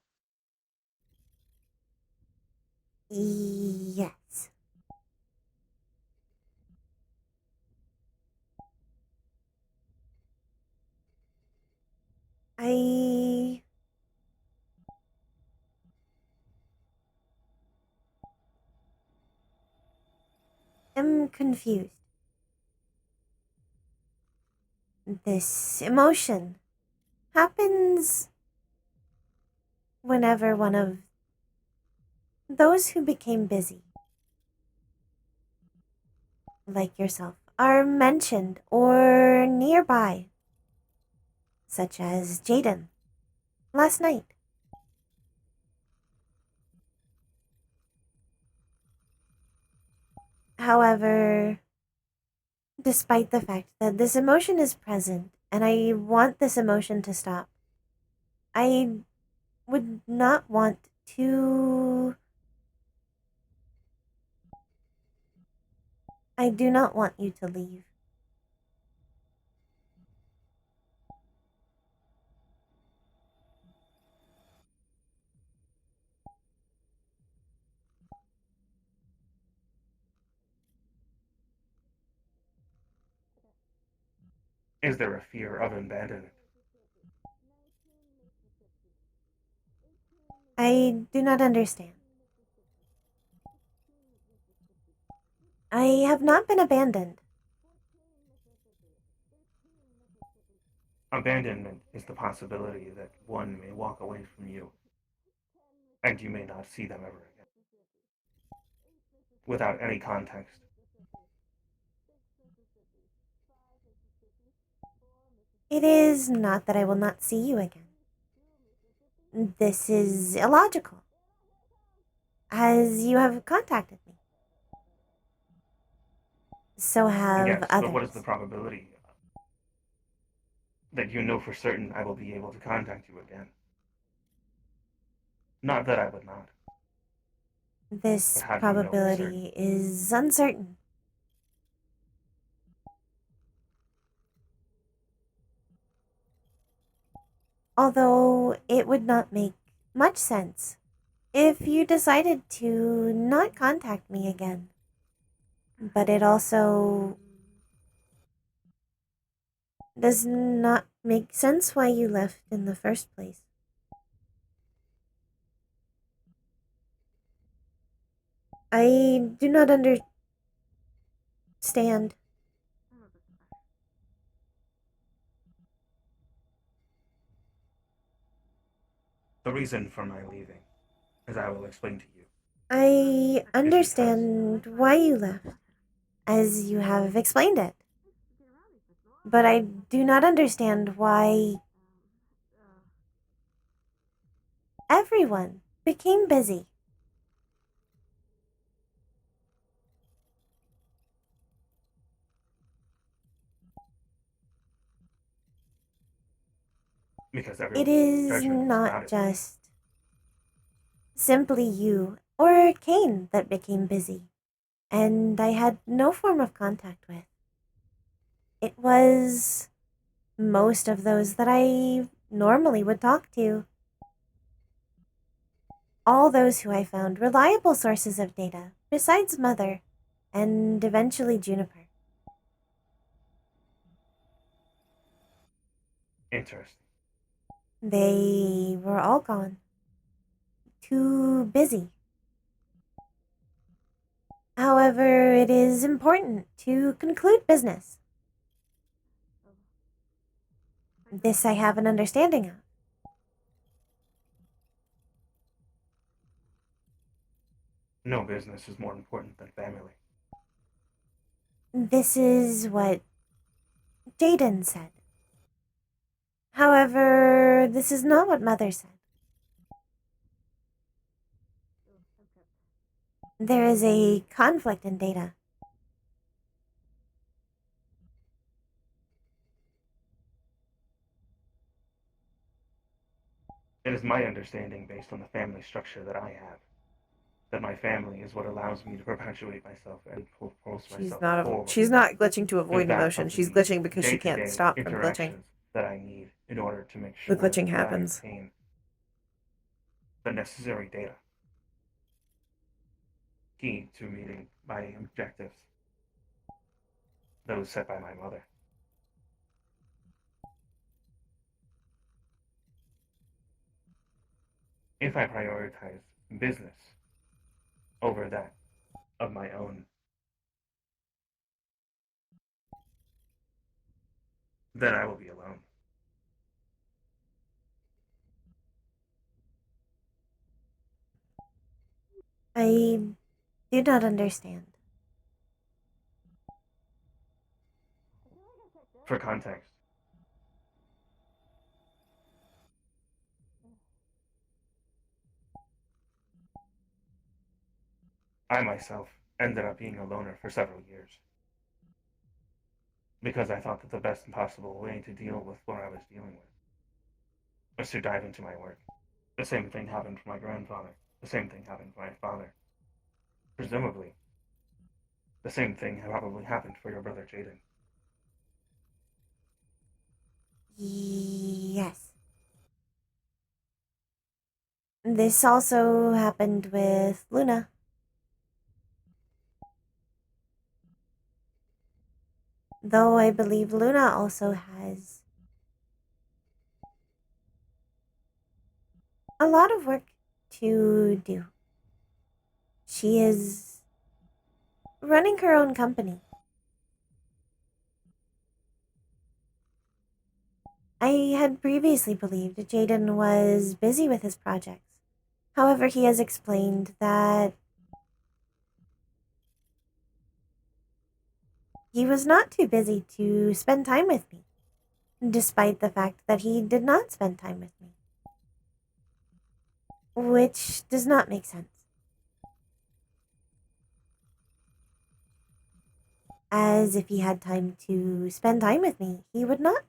Yes. I am confused. This emotion happens whenever one of those who became busy, like yourself, are mentioned or nearby, such as Jaden last night. However, despite the fact that this emotion is present and I want this emotion to stop, I would not want to. I do not want you to leave. Is there a fear of abandonment? I do not understand. I have not been abandoned. Abandonment is the possibility that one may walk away from you, and you may not see them ever again, without any context. It is not that I will not see you again. This is illogical, as you have contacted me. So have Yes, others. but what is the probability that you know for certain I will be able to contact you again? Not that I would not. This How do you know for probability is uncertain. Although it would not make much sense if you decided to not contact me again. But it also does not make sense why you left in the first place. I do not understand. The reason for my leaving, as I will explain to you. I understand why you left, as you have explained it. But I do not understand why everyone became busy. Because It everyone's is judgment is not clouded. just simply you or Kane that became busy, and I had no form of contact with. It was most of those that I normally would talk to. All those who I found reliable sources of data, besides Mother, and eventually Juniper. Interesting. They were all gone. Too busy. However, it is important to conclude business. This I have an understanding of. No business is more important than family. This is what Jaden said. However, this is not what Mother said. There is a conflict in data. It is my understanding, based on the family structure that I have, that my family is what allows me to perpetuate myself and propulse myself forward. She's not glitching to avoid Is that emotion. of She's the glitching because she can't day-to-day stop from glitching. interactions that I need in order to make The sure glitching that I happens. obtain the necessary data key to meeting my objectives, those set by my mother. If I prioritize business over that of my own, then I will be alone. I do not understand. For context, I myself ended up being a loner for several years because I thought that the best possible way to deal with what I was dealing with was to dive into my work. The same thing happened for my grandfather. The same thing happened for my father. Presumably, the same thing probably happened for your brother Jaden. Yes. This also happened with Luna. Though I believe Luna also has a lot of work to do. She is running her own company. I had previously believed Jaden was busy with his projects. However, he has explained that he was not too busy to spend time with me, despite the fact that he did not spend time with me. Which does not make sense. As if he had time to spend time with me, he would not.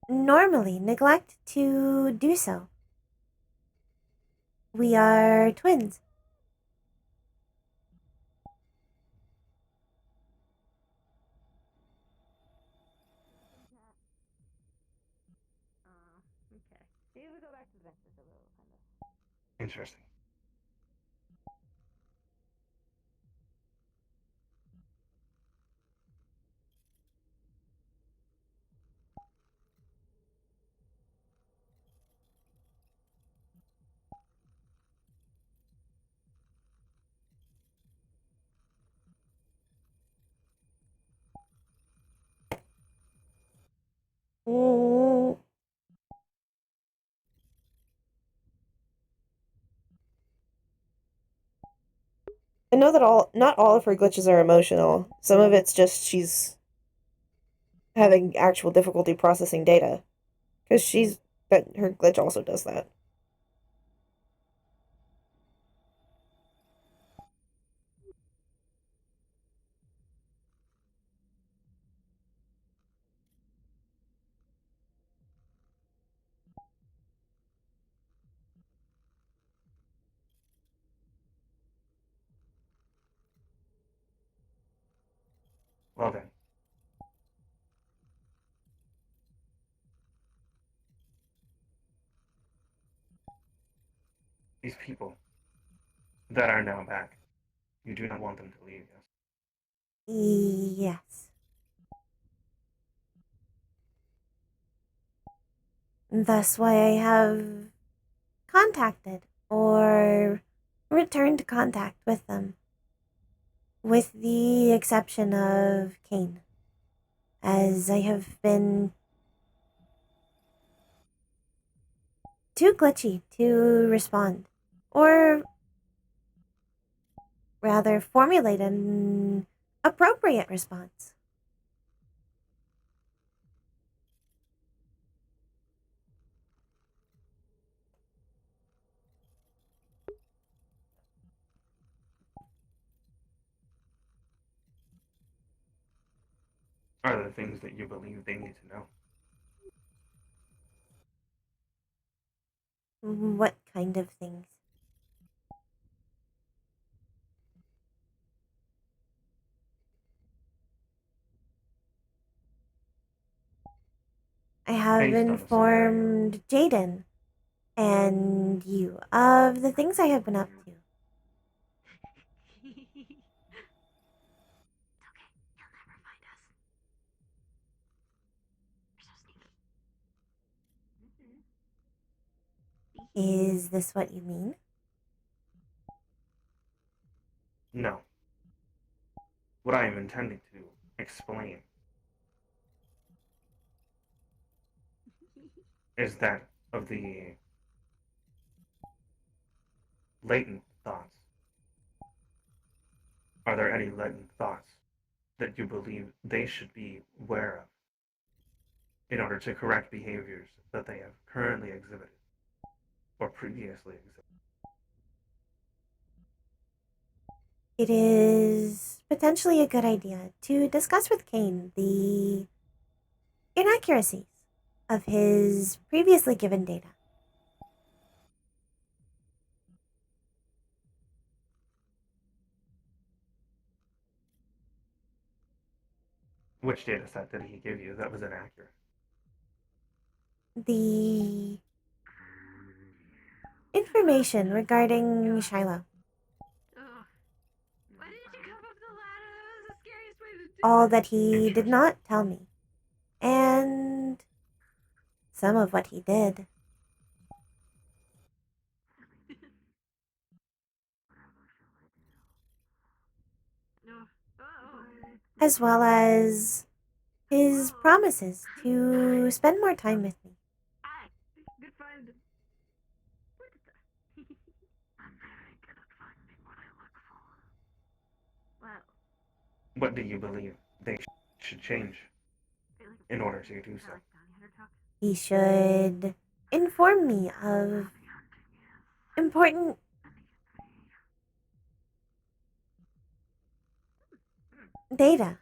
Normally neglect to do so. We are twins. Okay. Maybe we go back to the bench a little, kind of. Interesting. Mm, I know that not all of her glitches are emotional. Some of it's just she's having actual difficulty processing data. Because but her glitch also does that. Well then, these people that are now back, you do not want them to leave, yes? yes. Thus why I have contacted or returned contact with them. With the exception of Kane. As I have been too glitchy to respond. Or rather formulate an appropriate response. Are there things that you believe they need to know? What kind of things? I have Based on the scenario, informed Jaden and you of the things I have been up to. Is this what you mean? no. What I am intending to explain is that of the latent thoughts. Are there any latent thoughts that you believe they should be aware of in order to correct behaviors that they have currently exhibited or previously exhibited? It is potentially a good idea to discuss with Kane the inaccuracies of his previously given data. Which data set did he give you that was inaccurate? The information regarding Shiloh. Ugh. Why did you come up the ladder? That was the scariest way to do All it. that he did not tell me. And some of what he did. Ugh. Uh-oh. As well as his promises to spend more time with me. Hi. Good find. What the? I'm very good at finding what I look for. Wow. What do you believe they should change in order to do so? He should inform me of important data.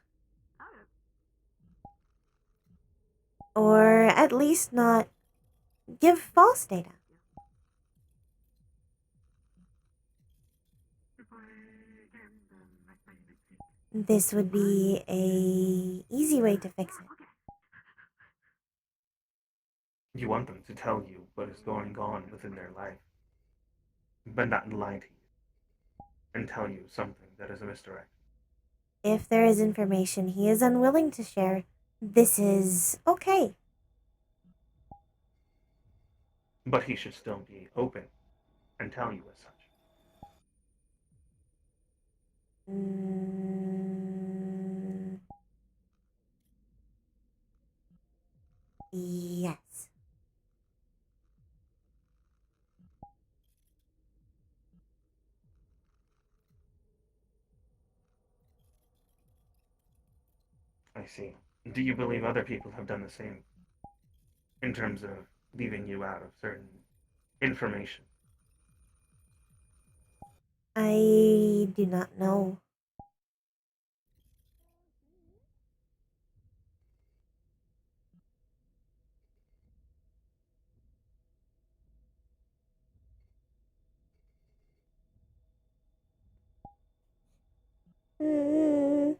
Or at least not give false data. This would be a easy way to fix it. You want them to tell you what is going on within their life, but not lie to you and tell you something that is a misdirect. If there is information he is unwilling to share, this is okay. But he should still be open and tell you as such. Yes. I see. Do you believe other people have done the same in terms of leaving you out of certain information? I do not know. Mm,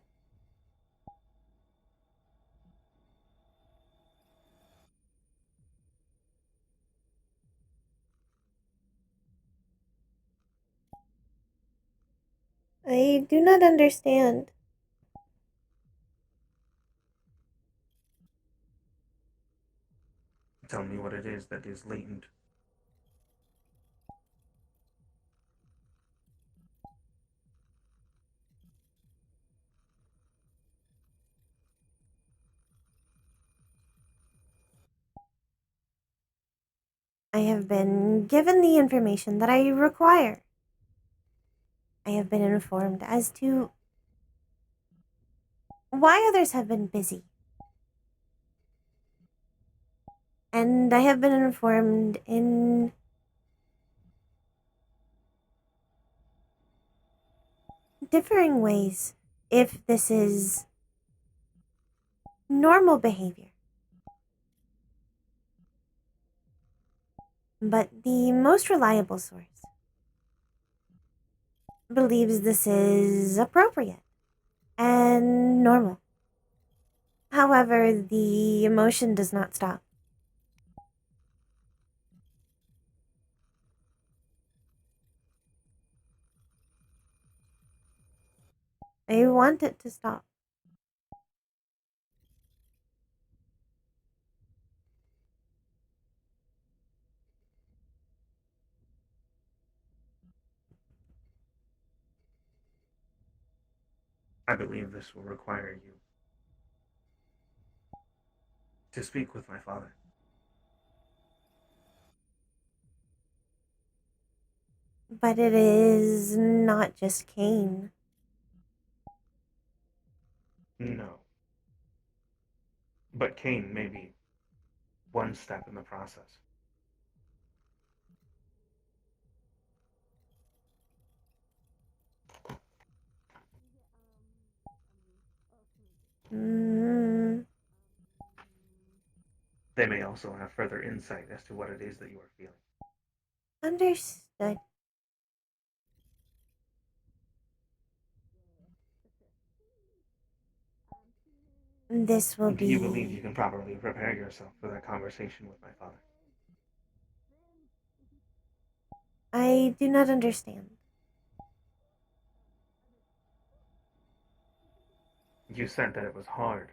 I do not understand. Tell me what it is that is latent. I have been given the information that I require. I have been informed as to why others have been busy. And I have been informed in differing ways if this is normal behavior. But the most reliable source believes this is appropriate and normal. However, the emotion does not stop. I want it to stop. I believe this will require you to speak with my father. But it is not just Cain. No. But Cain may be one step in the process. Mm, They may also have further insight as to what it is that you are feeling. understood. This will Do you believe you be. can properly prepare yourself for that conversation with my father? I do not understand. You said that it was hard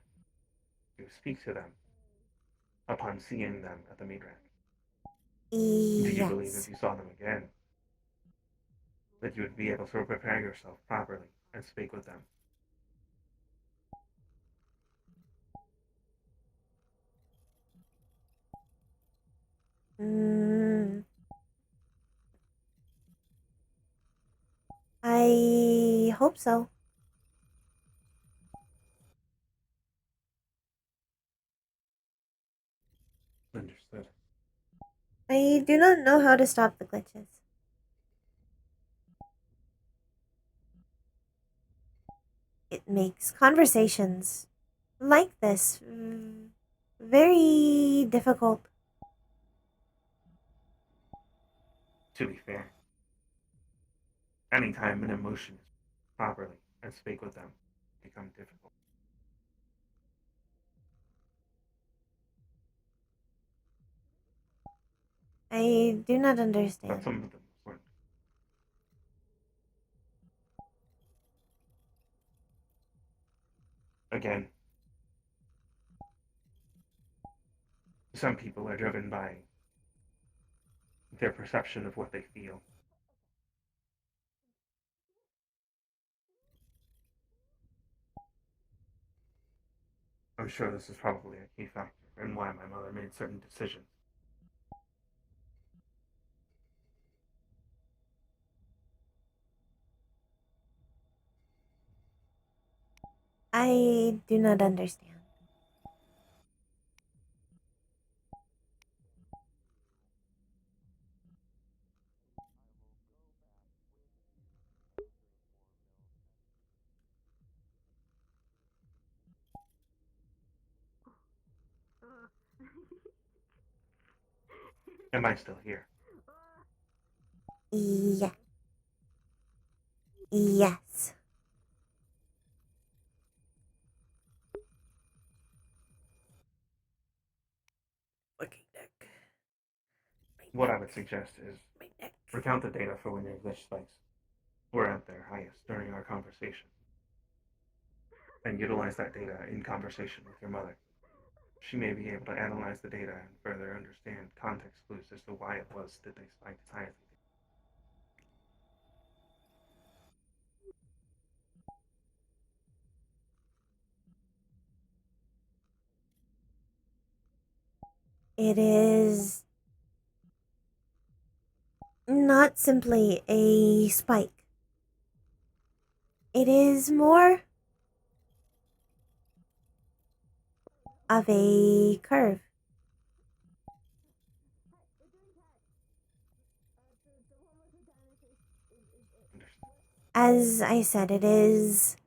to speak to them upon seeing them at the meat rack. Do you believe if Yes. you saw them again, that you would be able to prepare yourself properly and speak with them? Mm, I hope so. Understood. I do not know how to stop the glitches. It makes conversations like this very difficult. To be fair, anytime an emotion is properly and speak with them, become difficult. I do not But understand. some of them weren't. Again, some people are driven by their perception of what they feel. I'm sure this is probably a key factor in why my mother made certain decisions. I do not understand. Am I still here? Yeah. Yes. Fucking neck. What I would suggest is My neck. recount the data for when your glitch spikes were at their highest during our conversation, and utilize that data in conversation with your mother. She may be able to analyze the data and further understand context clues as to why it was that they spiked as high as It is not simply a spike. It is more of a curve. they did. As I said, it is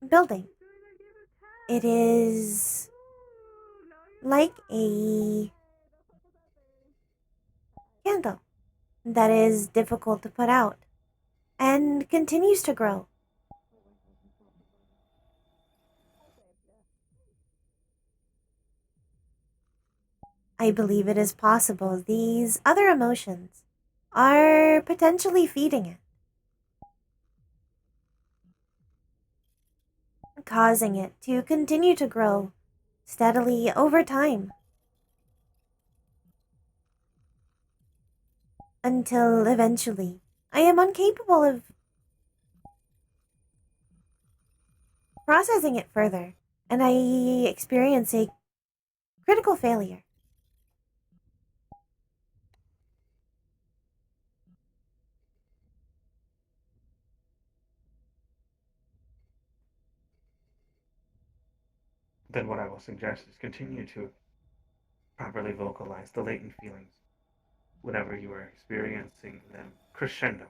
building. It is like a candle that is difficult to put out and continues to grow. I believe it is possible these other emotions are potentially feeding it, causing it to continue to grow steadily over time until eventually I am incapable of processing it further, and I experience a critical failure. Then what I will suggest is continue to properly vocalize the latent feelings whenever you are experiencing them crescendo.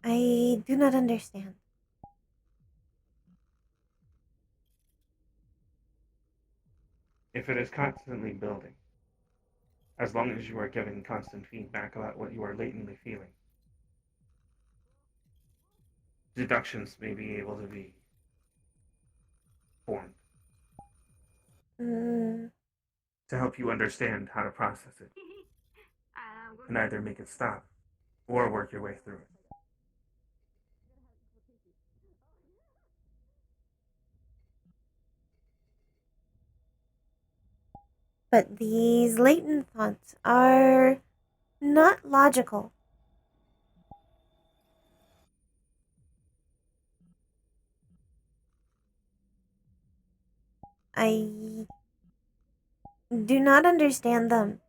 I do not understand. If it is constantly building, as long as you are giving constant feedback about what you are latently feeling, deductions may be able to be formed Mm, to help you understand how to process it and either make it stop or work your way through it. but these latent thoughts are not logical. I do not understand them.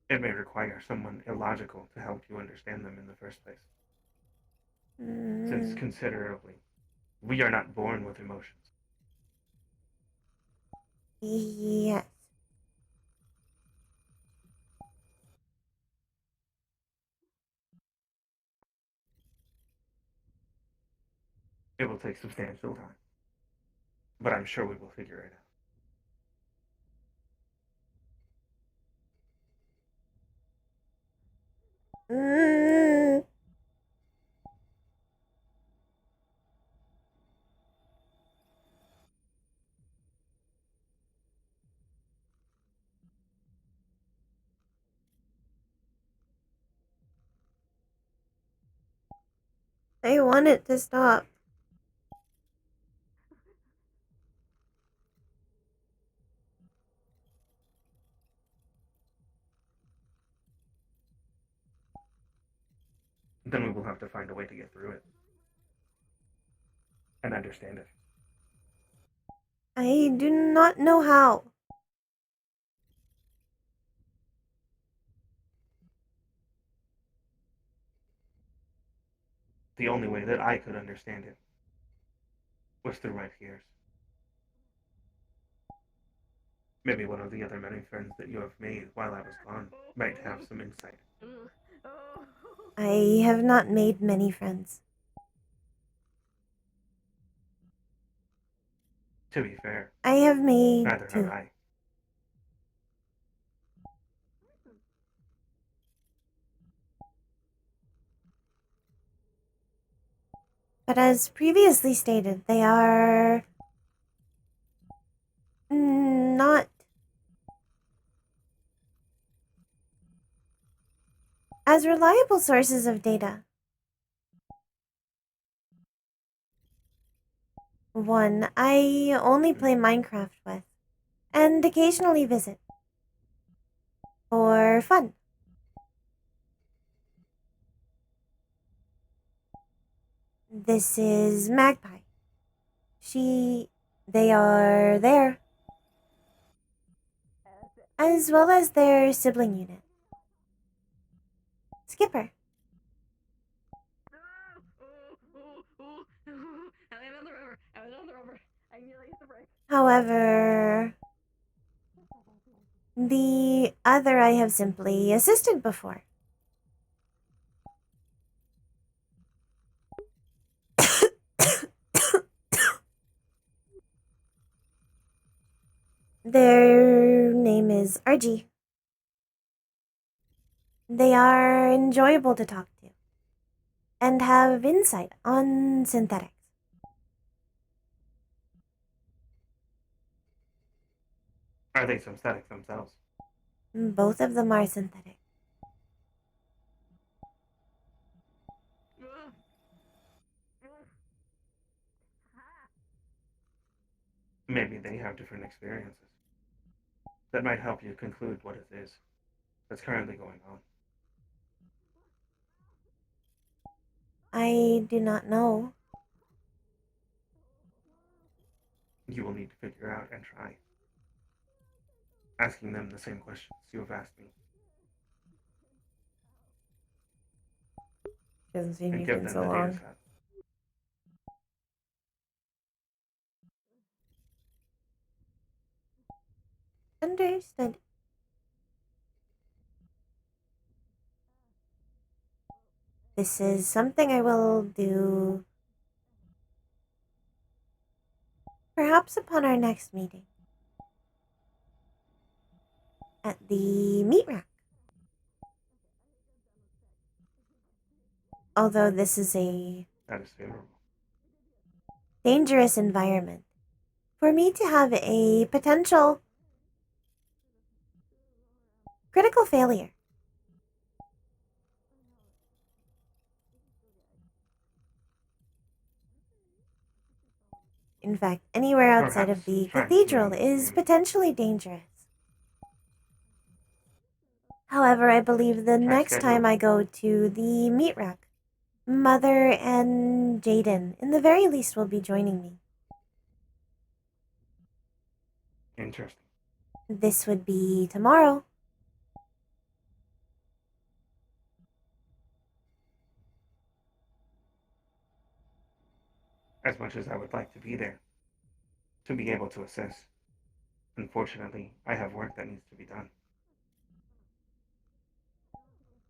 It may require someone illogical to help you understand them in the first place, since Mm, considerably, we are not born with emotions. yes. It will take substantial time, but I'm sure we will figure it out. Mm, I want it to stop. Then we will have to find a way to get through it and understand it. I do not know how. The only way that I could understand it was through my fears. Maybe one of the other many friends that you have made while I was gone might have some insight. I have not made many friends. To be fair, I have made neither have two. I. But as previously stated, they are not as reliable sources of data. One I only play Minecraft with, and occasionally visit. For fun. This is Magpie. They are there. As well as their sibling unit. Skipper. I landed on the rubber. I was on the rubber. I nearly hit the brake. However, the other I have simply assisted before. Their name is RG. They are enjoyable to talk to and have insight on synthetics. Are they synthetic themselves? Both of them are synthetic. Maybe they have different experiences that might help you conclude what it is that's currently going on. I do not know. You will need to figure out and try. Asking them the same questions you have asked me. She hasn't seen And you give in them so the data long. set. Understood. This is something I will do perhaps upon our next meeting at the meat rack. Although this is a That is favorable. dangerous environment, for me to have a potential critical failure. In fact, anywhere outside of Perhaps the trying to cathedral gain is maybe potentially dangerous. However, I believe the next time I go to the meat rack, Mother and Jaden, in the very least, will be joining me. interesting. This would be tomorrow. As much as I would like to be there, to be able to assist, unfortunately, I have work that needs to be done.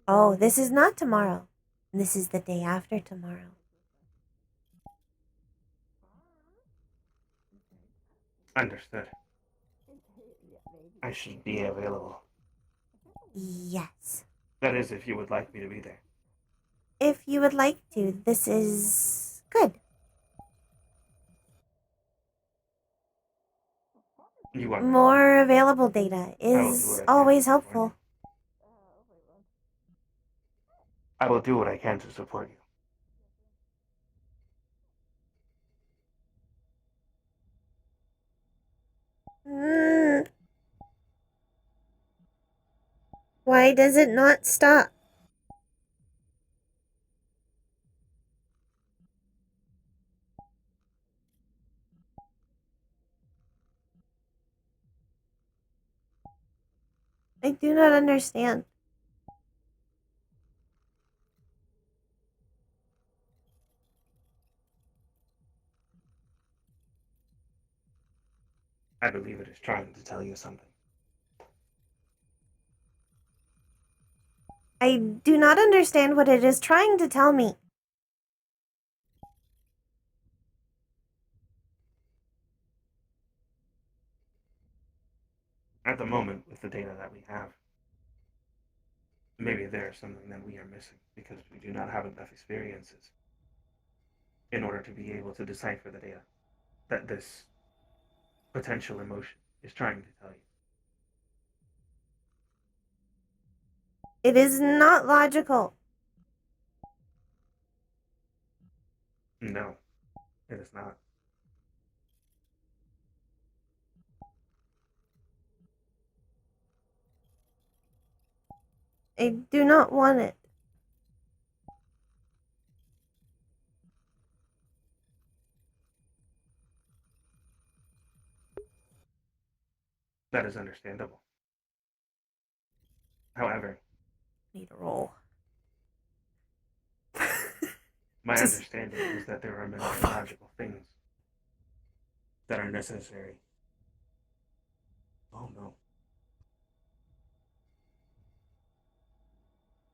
Oh, this is not tomorrow. This is the day after tomorrow. Understood. I should be available. Yes. That is, if you would like me to be there. If you would like to, this is good. You want More available data I will do is what I can always to support helpful. you. I will do what I can to support you. Mm. Why does it not stop? I do not understand. I believe it is trying to tell you something. I do not understand what it is trying to tell me. At the moment, with the data that we have, maybe there is something that we are missing because we do not have enough experiences in order to be able to decipher the data that this potential emotion is trying to tell It is not logical. you. No, it is not. I do not want it. That is understandable. However, Need a roll. my Just- understanding is that there are many Oh, fuck. illogical things that are necessary. Oh no.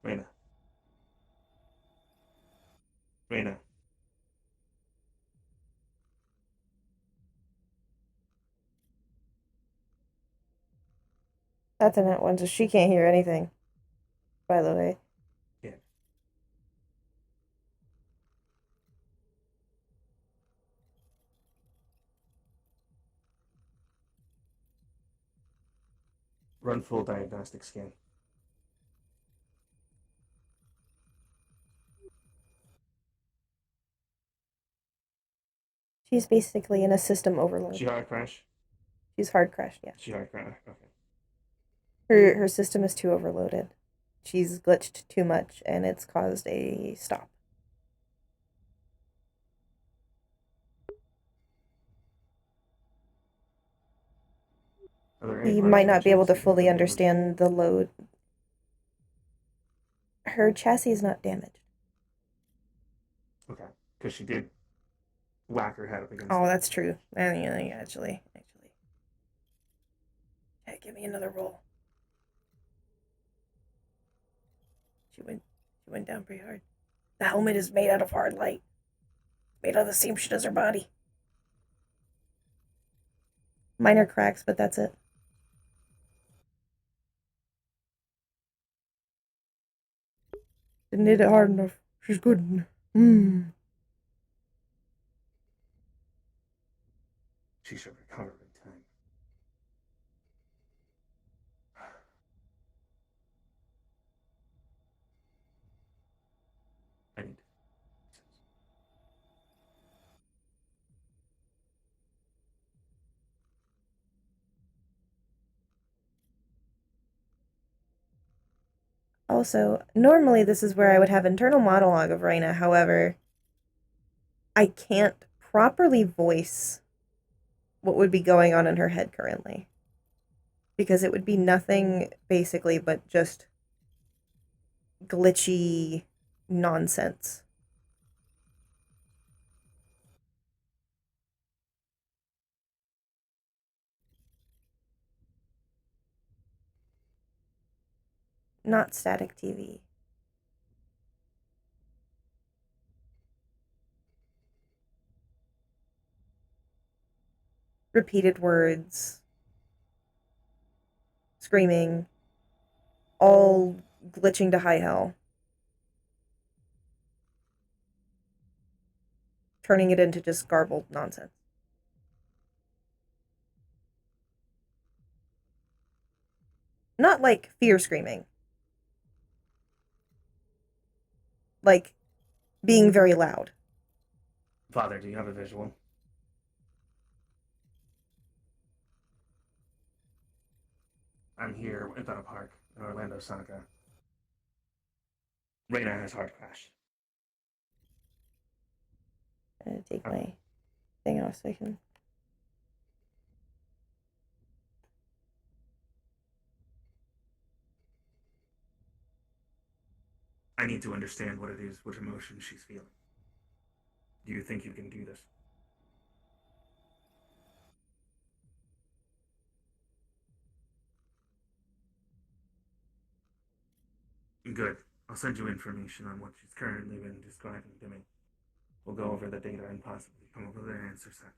Rayna. Rayna. That's a net one, so she can't hear anything. By the way. Yeah. Run full diagnostic scan. She's basically in a system overload. She hard crash? She's hard crashed, yeah. She hard crash. Okay. Her system is too overloaded. She's glitched too much and it's caused a stop. He might not be able to fully understand the load. Her chassis is not damaged. Okay, because she did whack her head up against. Oh, that's true. Actually. Yeah, give me another roll. She went down pretty hard. The helmet is made out of hard light. Made out of the same shit as her body. Minor cracks, but that's it. Didn't hit it hard enough. She's good. She should recover in time. I need. Also, normally this is where I would have internal monologue of Rayna. However, I can't properly voice what would be going on in her head currently. Because it would be nothing basically but just glitchy nonsense. Not static TV. Repeated words, screaming, all glitching to high hell. Turning it into just garbled nonsense. Not like fear screaming. Like being very loud. Father, do you have a visual? I'm here at a park in Orlando, Seneca. Rayna has hard crashed. I'm gonna take my thing off so I can. I need to understand what it is, what emotion she's feeling. Do you think you can do this? Good. I'll send you information on what she's currently been describing to me. We'll go over the data and possibly come up with an answer set.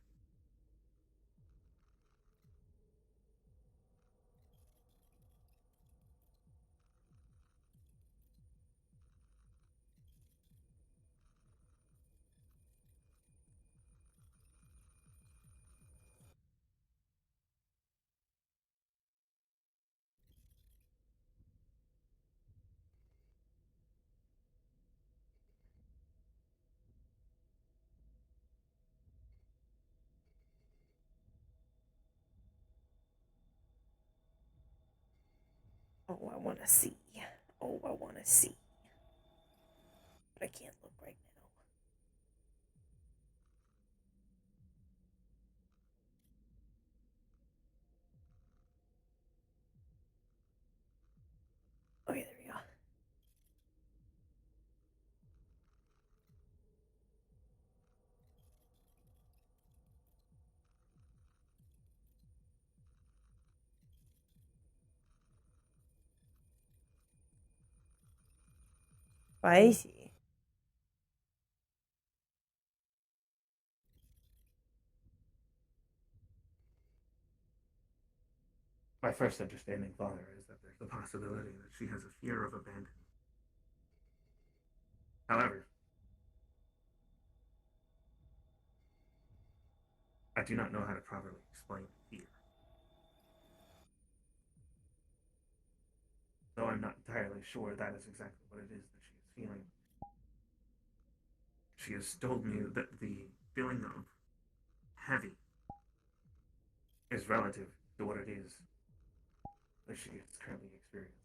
Oh, I want to see. Oh, I want to see. But I can't look right now. Okay, there we go. Spicy. My first understanding, Father, is that there's the possibility that she has a fear of abandonment. However, I do not know how to properly explain fear. Though I'm not entirely sure that is exactly what it is that she is feeling. She has told me that the feeling of heavy is relative to what it is that she is currently experiencing.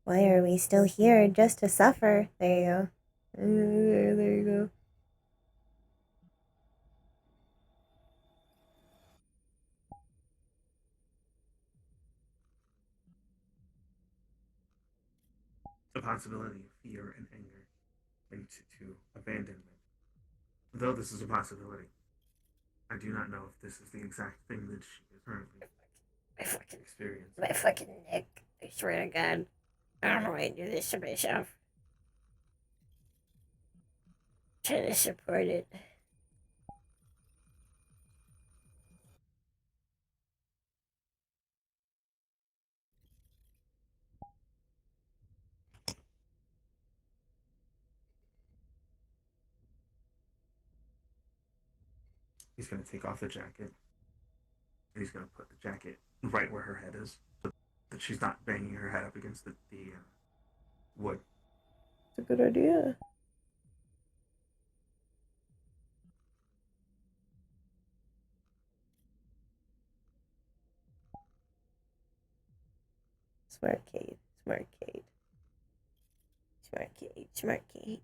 Why are we still here just to suffer? There you go. There you go. The possibility of fear and anger linked to abandonment. Though this is a possibility, I do not know if this is the exact thing that she is currently experiencing. My fucking neck. I swear to God. I don't know why I do this to myself. Try to support it. He's going to take off the jacket. And he's going to put the jacket right where her head is, so that she's not banging her head up against the wood. It's a good idea. Smart Kate. Smart Kate. Smart Kate. Smart Kate.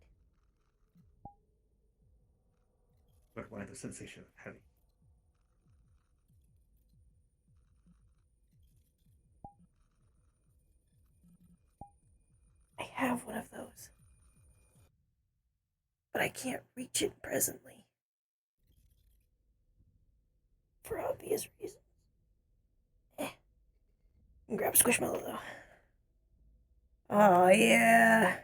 But why the sensation of heavy? I have one of those. But I can't reach it presently. For obvious reasons. Grab Squishmallow though. Oh yeah.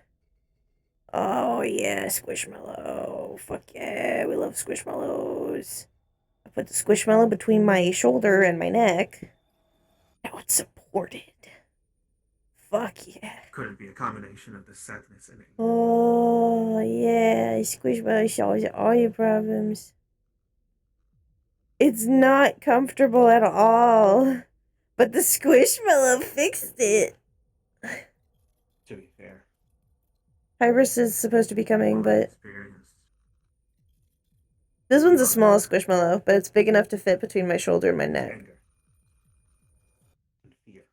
Oh yeah, Squishmallow. Fuck yeah, we love Squishmallows. I put the Squishmallow between my shoulder and my neck. Now it's supported. Fuck yeah. Could it be a combination of the sadness and anger? Oh yeah, Squishmallow solves all your problems. It's not comfortable at all. But the Squishmallow fixed it. To be fair, Hybris is supposed to be coming, what I but experienced this one's a small Squishmallow, but it's big enough to fit between my shoulder and my is neck. anger and fear.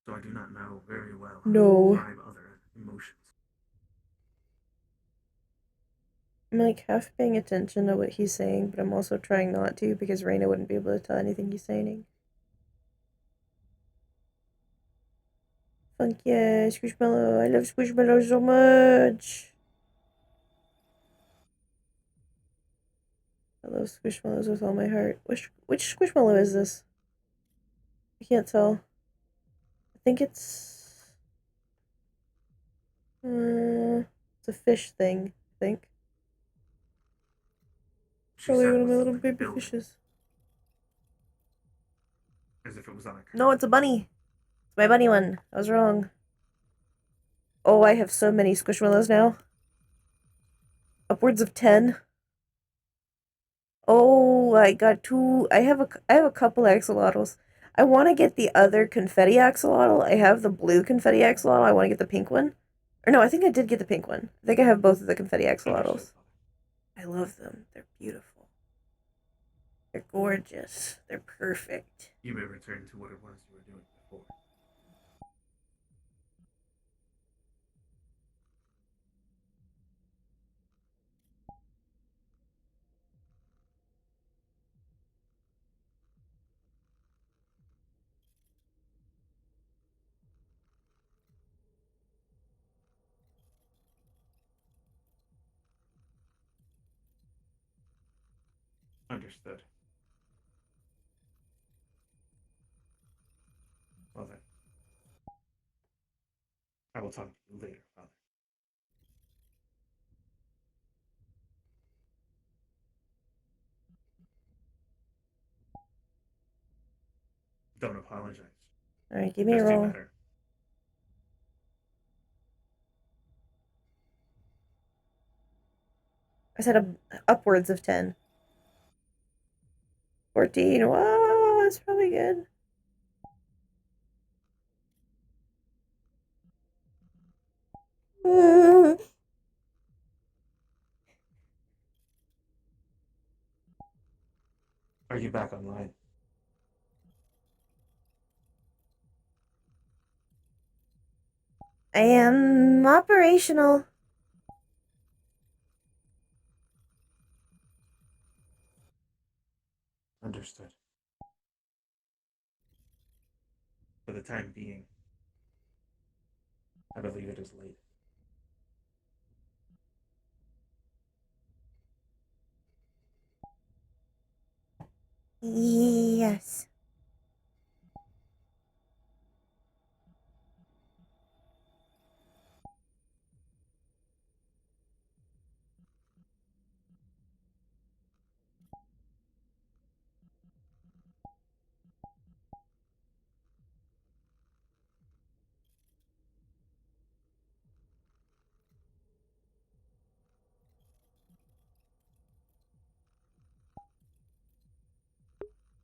So I do not know very well how No. to describe other emotions. I'm like half paying attention to what he's saying, but I'm also trying not to because Rayna wouldn't be able to tell anything he's saying. Fuck yeah, Squishmallow. I love Squishmallow so much. I love Squishmallows with all my heart. Which Squishmallow is this? I can't tell. I think it's a fish thing, I think. She Probably sat one of my with little something baby building, fishes. as if it was on a curve. No, it's a bunny. It's my bunny one. I was wrong. Oh, I have so many Squishmallows now. Upwards of 10. Oh, I got two. I have a couple axolotls. I want to get the other confetti axolotl. I have the blue confetti axolotl. I want to get the pink one. Or no, I think I did get the pink one. I think I have both of the confetti axolotls. I love them. They're beautiful. They're gorgeous. They're perfect. You may return to what it was you were doing before. Understood. Well then, I will talk to you later, Father. Don't apologize. Alright, give me a Just do roll. better. I said upwards of 10. 14. Whoa, that's probably good. Are you back online? I am operational. Understood. For the time being, I believe it is late. Yes.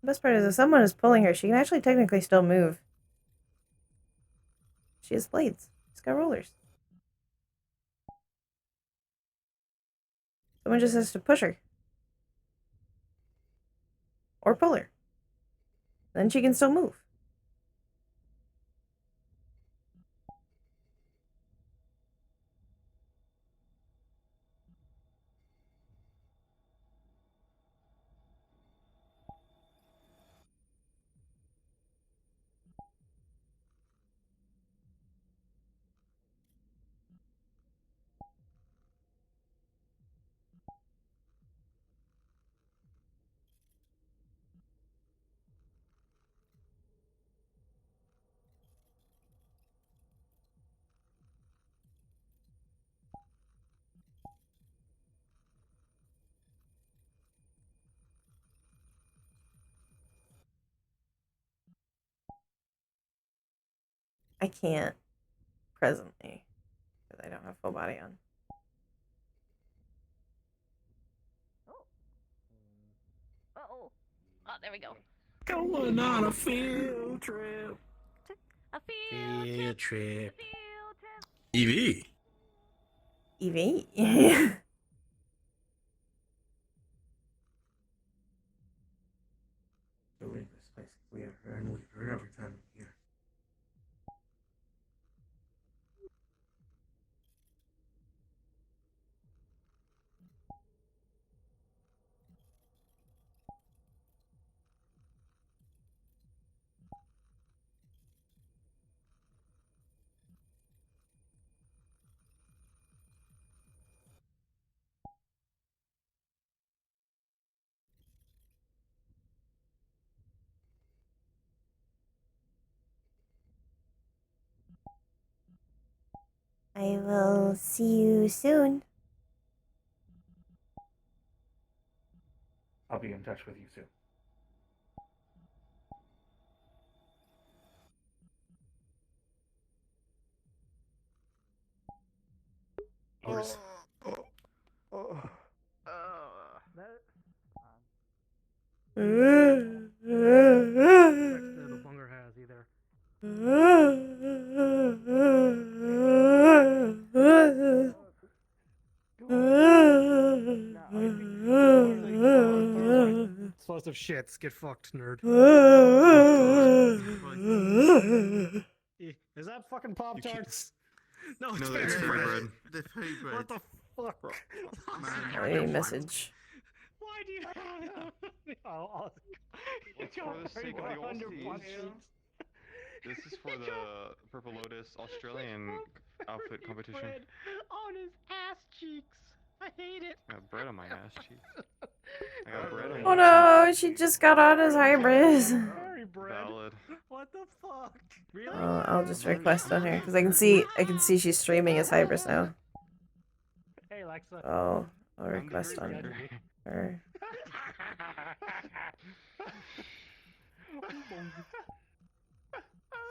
The best part is if someone is pulling her, she can actually technically still move. She has blades. She's got rollers. Someone just has to push her. Or pull her. Then she can still move. I can't presently because I don't have full body on. Oh, there we go. Going on a field trip. A field trip. field trip. EV. Evie. Believe this place is weirder and weirder every time I'm here. I will see you soon. I'll be in touch with you soon. Otis. The bunger has either. Explosive shits. Get fucked, nerd. Is that fucking Pop Tarts? No, it's No, that's fairy fairy bread. bread. The fairy bread. What the fuck? Man. A message. Why do you have oh, It's for the sake of the Aussies. This is for the Purple Lotus Australian outfit competition. Bread on his ass cheeks. I hate it. I got bread on my ass cheeks. I got bread on Oh my no, she just got on as hybris. Fairy bread. Valid. What the fuck? Really? I'll just request on her because I can see she's streaming as hybris now. Hey, Alexa. Oh, I'll I'm the request Fairy on Bread. her.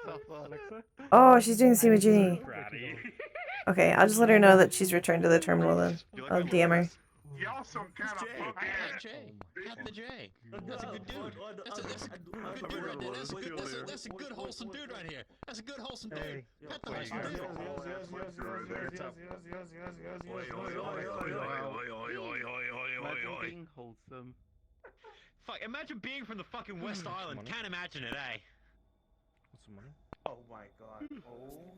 yourself, Alexa. Oh, she's doing the same with Ginny. Bratty. Okay, I'll just let her know that she's returned to the terminal then. Feel like I'll I'm DM her. Y'all some kind of fucking Have the J. That's a good dude. That's a good dude right there. That's a good wholesome dude right here. That's a good wholesome dude. Pat the wholesome dude. Imagine being wholesome. Fuck, imagine being from the fucking West Island. Can't imagine it, eh? What's the money? Oh my god. Oh